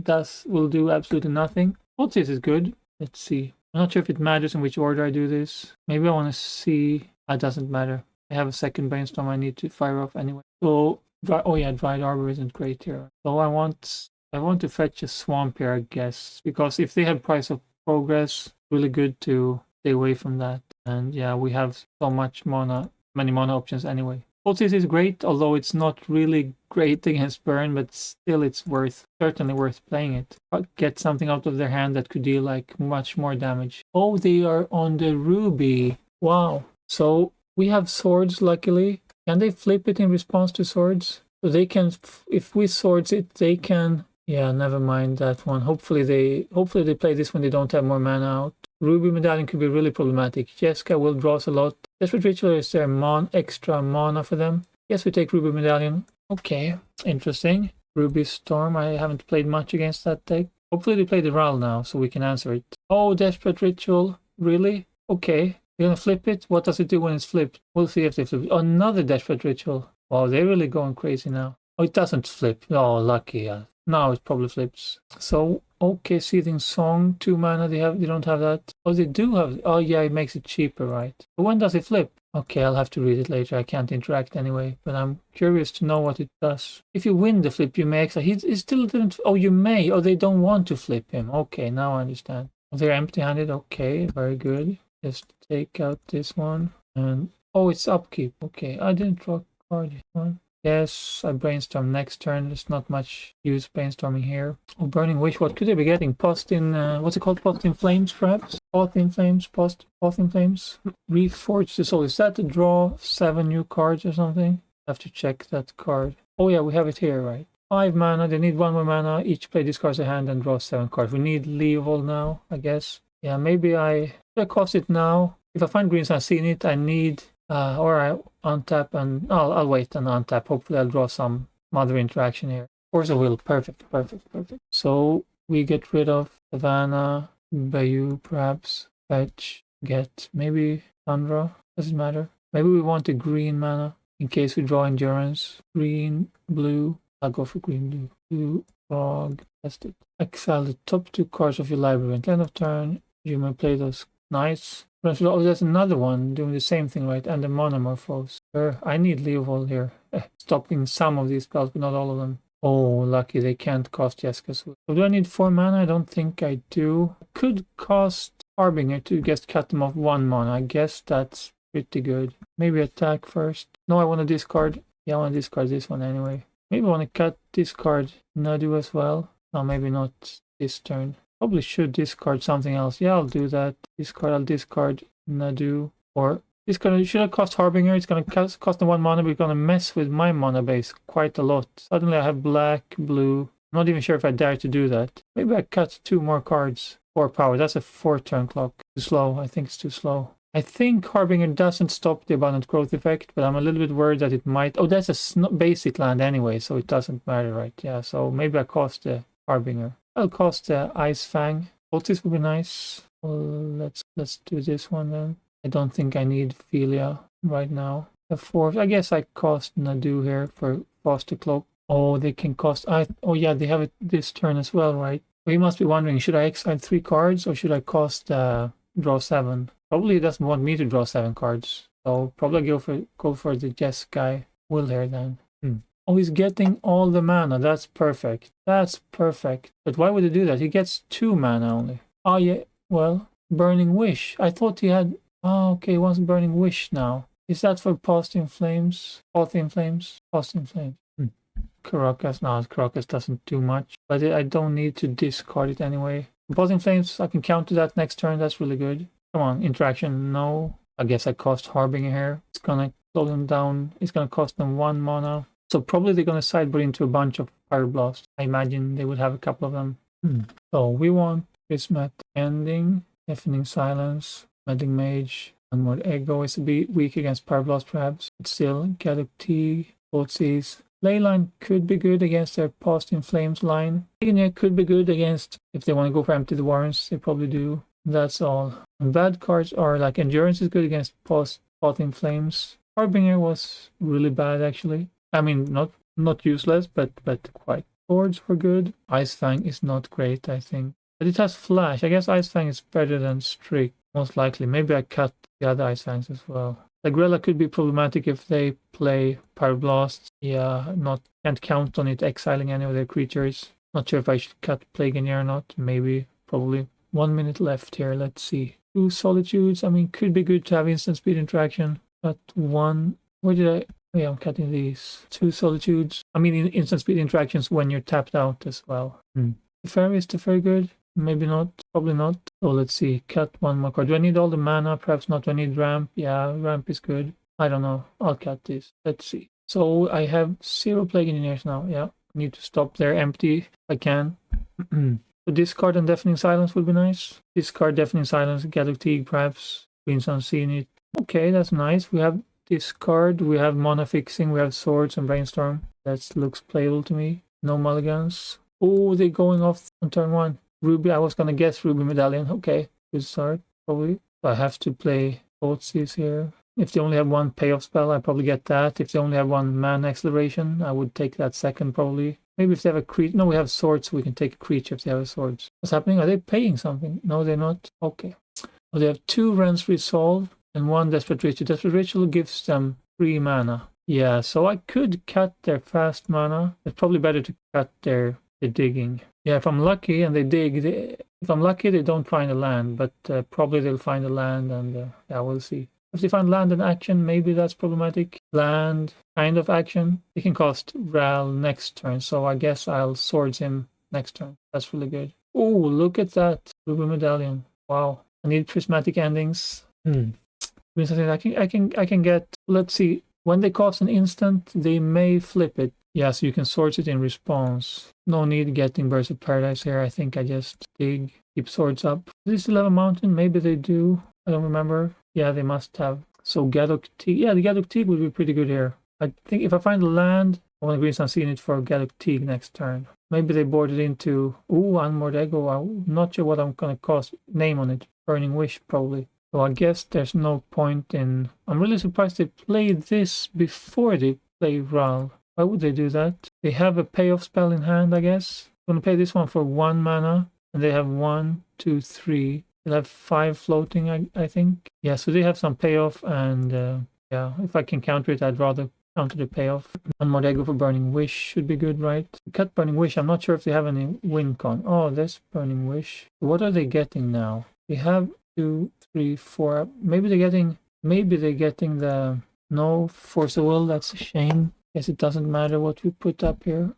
will do absolutely nothing. Thoughtseize is good. Let's see. I'm not sure if it matters in which order I do this. Maybe I want to see. It doesn't matter. I have a second brainstorm I need to fire off anyway. So, oh yeah, Dryad Arbor isn't great here. So I want to fetch a swamp here, I guess, because if they had Price of Progress, really good to stay away from that. And yeah, we have so much mana, many mana options anyway. Thoughtseize is great, although it's not really great against burn, but still it's certainly worth playing it. Get something out of their hand that could deal like much more damage. Oh, they are on the Ruby. Wow. So we have swords, luckily. Can they flip it in response to swords? So they can, if we swords it, they can. Yeah, never mind that one. Hopefully they play this when they don't have more mana out. Ruby Medallion could be really problematic. Jeska will draw us a lot. Desperate Ritual, is there extra mana for them? Yes, we take Ruby Medallion. Okay, interesting. Ruby Storm, I haven't played much against that deck. Hopefully they play the Ral now, so we can answer it. Oh, Desperate Ritual, really? Okay, you're gonna flip it? What does it do when it's flipped? We'll see if they flip it. Another Desperate Ritual. Wow, they're really going crazy now. Oh, it doesn't flip. Oh, lucky. Now it probably flips. So, okay, Seething Song, 2 mana, they don't have that. Oh, they do have, oh yeah, it makes it cheaper, right? But when does it flip? Okay, I'll have to read it later. I can't interact anyway, but I'm curious to know what it does. If you win the flip, you may exile. He still didn't, oh, you may, oh, they don't want to flip him. Okay, now I understand. Oh, they're empty-handed, okay, very good. Just take out this one, and, oh, it's upkeep. Okay, I didn't draw a card this one. Yes, I brainstorm next turn. There's not much use brainstorming here. Oh, Burning Wish, what could they be getting? Post in, what's it called? Post in Flames, perhaps? Post in Flames? Reforge the Soul. Is that to draw 7 new cards or something? I have to check that card. Oh yeah, we have it here, right? 5 mana, they need 1 more mana. Each play discards a hand and draw 7 cards. We need Leovold now, I guess. Yeah, maybe should I cost it now? If I find greens and I've seen it, I need... or I untap and I'll wait and untap. Hopefully I'll draw some other interaction here. Of course I will. Perfect. So we get rid of Savannah, Bayou perhaps, fetch, get maybe Sandra. Doesn't matter. Maybe we want a green mana in case we draw endurance. Green, blue. I'll go for green, blue. Blue, frog, test it. Exile the top 2 cards of your library. At end of turn, you may play those. Nice. Oh, there's another one doing the same thing, right? And the Monomorphose. Sure, I need Leovold here. Stopping some of these spells, but not all of them. Oh, lucky they can't cost Jeska's. So do I need 4 mana? I don't think I do. Could cost Harbinger to just cut them off 1 mana. I guess that's pretty good. Maybe attack first. No, I want to discard. Yeah, I want to discard this one anyway. Maybe I want to discard Nadu as well. No, maybe not this turn. Probably should discard something else. Yeah, I'll do that. I'll discard Nadu. Or should I cost Harbinger? It's gonna cost them 1 mana, but it's gonna mess with my mana base quite a lot. Suddenly I have black, blue. I'm not even sure if I dare to do that. Maybe I cut 2 more cards. 4 power. That's a 4-turn clock. Too slow. I think it's too slow. I think Harbinger doesn't stop the abundant growth effect, but I'm a little bit worried that it might. Oh, that's a basic land anyway, so it doesn't matter, right? Yeah, so maybe I cost the Harbinger. I'll cost the Ice Fang. Thoughteize would be nice. Well, let's do this one then. I don't think I need Philia right now. The 4th, I guess I cost Nadu here for Foster Cloak. Oh, they can cost. Oh yeah, they have it this turn as well, right? So you must be wondering, should I exile 3 cards or should I cost draw 7? Probably he doesn't want me to draw 7 cards, so probably go for the Jess guy. Will here then. Oh, he's getting all the mana. That's perfect. That's perfect. But why would he do that? He gets 2 mana only. Oh, yeah. Well, Burning Wish. I thought he had... Oh, okay. He wants Burning Wish now. Is that for Post in Flames? Post in Flames? Post in Flames. Caracas. No, Caracas doesn't do much. But I don't need to discard it anyway. Opposing Flames, I can counter that next turn. That's really good. Come on, interaction, no. I guess I cost Harbinger here. It's gonna slow them down. It's gonna cost them 1 mana. So probably they're gonna sideboard into a bunch of Pyroblast. I imagine they would have a couple of them. So we want Prismatic Ending, Deafening Silence, Meddling Mage, Unmoored Ego is a bit weak against Pyroblast perhaps. But still, Galactic, Thoughtseize. Leyline could be good against their Past in Flames line. Ligonier could be good against, if they want to go for Empty the Warrens, they probably do. That's all. And bad cards are like Endurance is good against Past in Flames. Harbinger was really bad actually. I mean, not useless, but quite. Swords were good. Ice Fang is not great, I think. But it has Flash. I guess Ice Fang is better than Strict, most likely. Maybe I cut the other Ice Fangs as well. Agrella could be problematic if they play Pyroblast. Yeah, can't count on it exiling any of their creatures. Not sure if I should cut Plagueinier or not. Maybe, probably. 1 minute left here. Let's see. 2 Solitudes. I mean, could be good to have instant speed interaction. But 1. Where did I? Oh, yeah, I'm cutting these. 2 Solitudes. I mean, instant speed interactions when you're tapped out as well. Teferi, is Teferi good? Maybe not. Probably not. So let's see. Cut 1 more card. Do I need all the mana? Perhaps not. Do I need Ramp? Yeah, Ramp is good. I don't know. I'll cut this. Let's see. So I have 0 Plagueiniers now. Yeah. Need to stop there empty if I can. So discard and Deafening Silence would be nice. Discard Deafening Silence, Galactic perhaps. Queen's Unseen it. Okay, that's nice. We have discard. We have mana fixing. We have Swords and Brainstorm. That looks playable to me. No mulligans. Oh, they're going off on turn 1. Ruby, I was gonna guess Ruby Medallion. Okay, good start, probably. So I have to play Thoughtseize here. If they only have 1 payoff spell, I probably get that. If they only have 1 mana acceleration, I would take that second probably. Maybe if they have a creature. No, we have swords, so we can take a creature if they have a swords. What's happening? Are they paying something? No, they're not. Okay. Well, they have 2 Rens Resolve and 1 Desperate Ritual. Desperate Ritual gives them 3 mana. Yeah, so I could cut their fast mana. It's probably better to cut their digging. Yeah, if I'm lucky and they dig, if I'm lucky they don't find a land, but probably they'll find a land, and yeah, we'll see. If they find land and action, maybe that's problematic. Land, kind of action. They can cost Ral next turn, so I guess I'll Swords him next turn. That's really good. Oh, look at that. Ruby Medallion. Wow. I need prismatic endings. I can get, let's see. When they cost an instant, they may flip it. Yeah, so you can Swords it in response. No need getting Birds of Paradise here. I think I just dig, keep Swords up. Do they still have a mountain? Maybe they do. I don't remember. Yeah, they must have. So Galactic. Yeah, the Galactic would be pretty good here. I think if I find the land, I want to Green Sun it for Galactic next turn. Maybe they board it into, Unmoored Ego. I'm not sure what I'm going to cost. Name on it. Burning Wish, probably. So I guess there's no point in... I'm really surprised they played this before they play Ral. Why would they do that? They have a payoff spell in hand, I guess. I'm going to pay this one for 1 mana. And they have 1, 2, 3. They'll have 5 floating, I think. Yeah, so they have some payoff. And yeah, if I can counter it, I'd rather counter the payoff. Unmoored Ego for Burning Wish should be good, right? Cut Burning Wish. I'm not sure if they have any win con. Oh, there's Burning Wish. What are they getting now? They have 2, 3, 4. Maybe they're getting the... No Force of Will. That's a shame. Guess it doesn't matter what we put up here.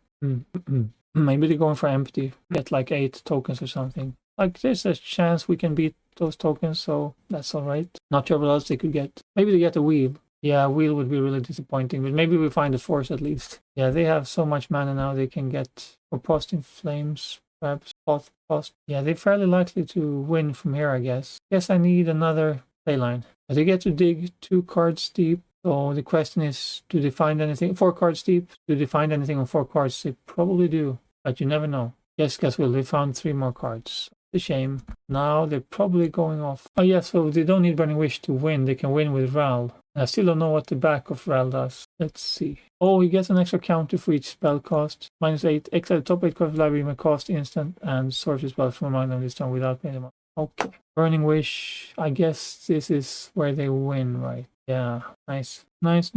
Maybe they're going for empty. Get like 8 tokens or something. Like there's a chance we can beat those tokens, so that's alright. Not sure what else they could get. Maybe they get a wheel. Yeah, a wheel would be really disappointing, but maybe we find a force at least. Yeah, they have so much mana now they can get or Past in Flames, perhaps Post. Yeah, they're fairly likely to win from here, I guess. Guess I need another playline. They get to dig 2 cards deep. So the question is, do they find anything? 4 cards deep. Do they find anything on 4 cards? They probably do, but you never know. Yes, guess what? They found 3 more cards. It's a shame. Now they're probably going off. Oh yeah, so they don't need Burning Wish to win. They can win with Ral. I still don't know what the back of Ral does. Let's see. Oh, he gets an extra counter for each spell cost. -8. Exile top 8 cards of library may cost instant and sorcery spells from among them this turn without paying them up. Okay. Burning Wish. I guess this is where they win, right? Yeah, nice. Nice.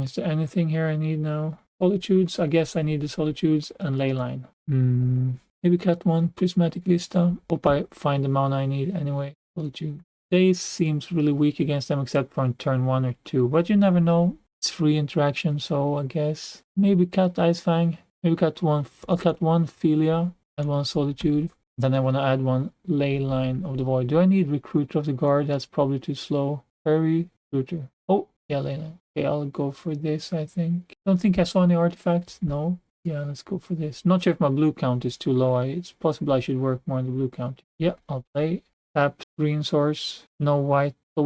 Is there anything here I need now? Solitudes, I guess I need the Solitudes and Leyline. Maybe cut 1, Prismatic Vista. Hope I find the mana I need anyway. Solitude. They seems really weak against them except for on turn 1 or 2. But you never know. It's free interaction, so I guess. Maybe cut Ice Fang. Maybe cut 1. I'll cut 1 Philia and 1 Solitude. Then I want to add one Ley Line of the Void. Do I need Recruiter of the Guard? That's probably too slow. Fairy, Recruiter. Oh, yeah, Ley Line. Okay, I'll go for this, I think. Don't think I saw any artifacts. No. Yeah, let's go for this. Not sure if my blue count is too low. It's possible I should work more on the blue count. Yeah, I'll play. Tap green source. No white. So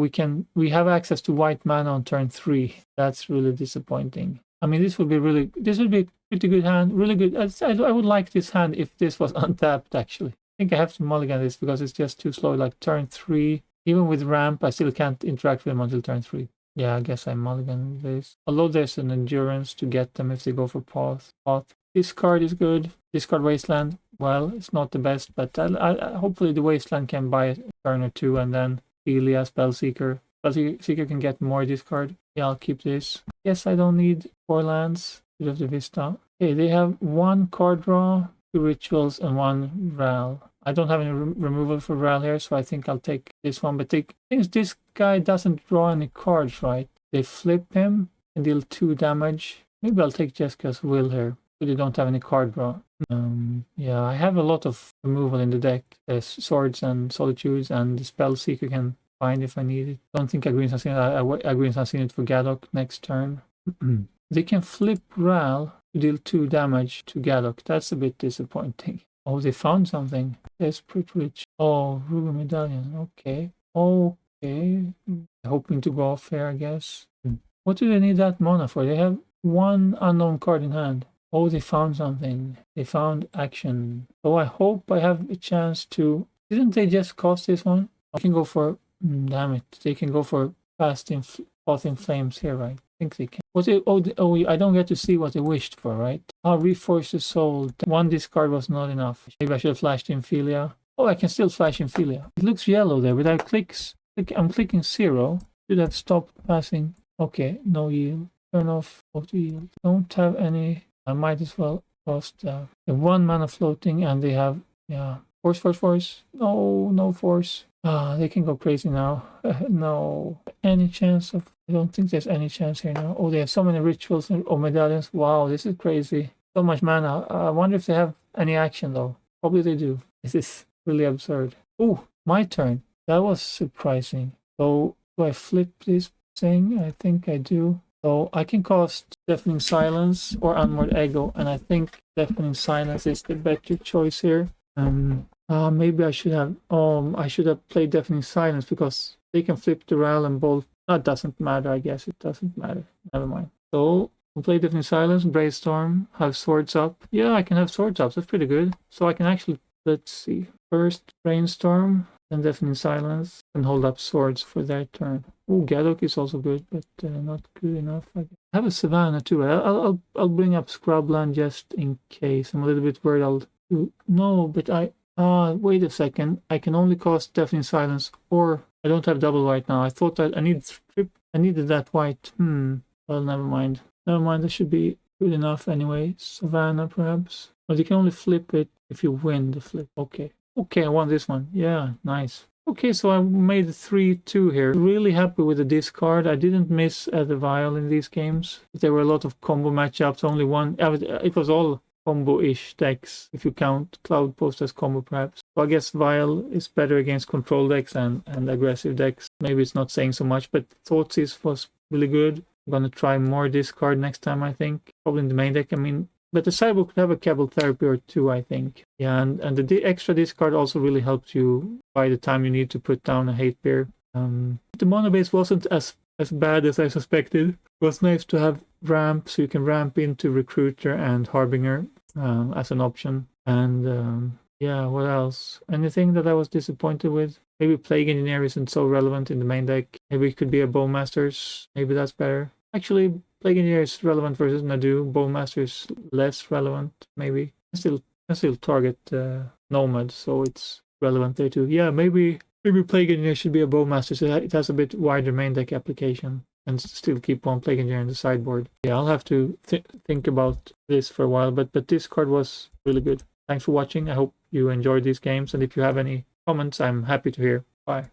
we have access to white mana on turn 3. That's really disappointing. I mean, this would be a pretty good hand. Really good. I would like this hand if this was untapped, actually. I think I have to mulligan this because it's just too slow. Like turn 3. Even with ramp, I still can't interact with them until turn 3. Yeah, I guess I mulligan this. Although there's an endurance to get them if they go for path. This card is good. Discard Wasteland. Well, it's not the best, but hopefully the Wasteland can buy a turn or two, and then Elia, Spellseeker. Spellseeker can get more discard. Yeah, I'll keep this. Yes, I don't need 4 lands. Bit of the Vista. Okay, they have 1 card draw, 2 rituals, and 1 Ral. I don't have any removal for Ral here, so I think I'll take this one. But this guy doesn't draw any cards, right? They flip him and deal 2 damage. Maybe I'll take Jessica's Will here. But they don't have any card draw. Yeah, I have a lot of removal in the deck. There's Swords and Solitudes, and the Spellseeker can find if I need it. Don't think Agree's not seen it. Agree's not seen it for Gadok next turn. They can flip Ral to deal 2 damage to Gadok. That's a bit disappointing. Oh, they found something. Desperate Witch. Oh, Ruby Medallion. Okay. Okay. Hoping to go off here, I guess. What do they need that mana for? They have 1 unknown card in hand. Oh, they found something. They found action. Oh, I hope I have a chance to... Didn't they just cost this one? I can go for... damn it. They can go for Path in Flames here, right? I think they can. I don't get to see what they wished for, right? Reforce the Soul. 1 discard was not enough. Maybe I should have flashed Infilia. Oh, I can still flash Infilia. It looks yellow there, but I'm clicking 0. Should have stopped passing. Okay, no yield. Turn off auto yield. Don't have any... I might as well cost they have 1 mana floating, and they have force. No force. They can go crazy now. No. Any chance of... I don't think there's any chance here now. Oh, they have so many rituals or medallions. Wow, this is crazy. So much mana. I wonder if they have any action though. Probably they do. This is really absurd. Oh, my turn. That was surprising. So do I flip this thing? I think I do. So I can cost Deafening Silence or Unmoored Ego, and I think Deafening Silence is the better choice here. Maybe I should have played Deafening Silence because they can flip the Ral and bolt. That doesn't matter, I guess. It doesn't matter. Never mind. So we'll play Deafening Silence, Brainstorm, have Swords up. Yeah, I can have Swords up. That's pretty good. So I can actually, let's see. First Brainstorm, then Deafening Silence, and hold up Swords for their turn. Oh, Gadok is also good, but not good enough. I have a Savannah too. I'll bring up Scrubland just in case. I'm a little bit worried I'll do... No, but wait a second. I can only cost Deafening Silence, or I don't have double white now. I thought that I needed that white. Well, never mind. That should be good enough anyway. Savannah, perhaps. But you can only flip it if you win the flip. Okay, I won this one. Yeah, nice. Okay, so I made 3-2 here. Really happy with the discard. I didn't miss the Vial in these games. There were a lot of combo matchups. Only one. It was all combo-ish decks, if you count Cloudpost as combo, perhaps. So I guess Vial is better against control decks and aggressive decks. Maybe it's not saying so much, but Thoughtseize was really good. I'm gonna try more discard next time, I think. Probably in the main deck. I mean, but the sideboard could have a Cabal Therapy or 2, I think. Yeah, and the extra discard also really helps you by the time you need to put down a Hate Bear. The mono base wasn't as bad as I suspected. It was nice to have ramp, so you can ramp into Recruiter and Harbinger as an option. And yeah, what else? Anything that I was disappointed with? Maybe Plague Engineer isn't so relevant in the main deck. Maybe it could be a Bowmasters. Maybe that's better. Actually, Plague Engineer is relevant versus Nadu. Bowmaster is less relevant, maybe. I still target Nomad, so it's relevant there too. Yeah, maybe Plague Engineer should be a Bowmaster, so it has a bit wider main deck application, and still keep on Plague Engineer in the sideboard. Yeah, I'll have to think about this for a while, but this card was really good. Thanks for watching. I hope you enjoyed these games, and if you have any comments, I'm happy to hear. Bye.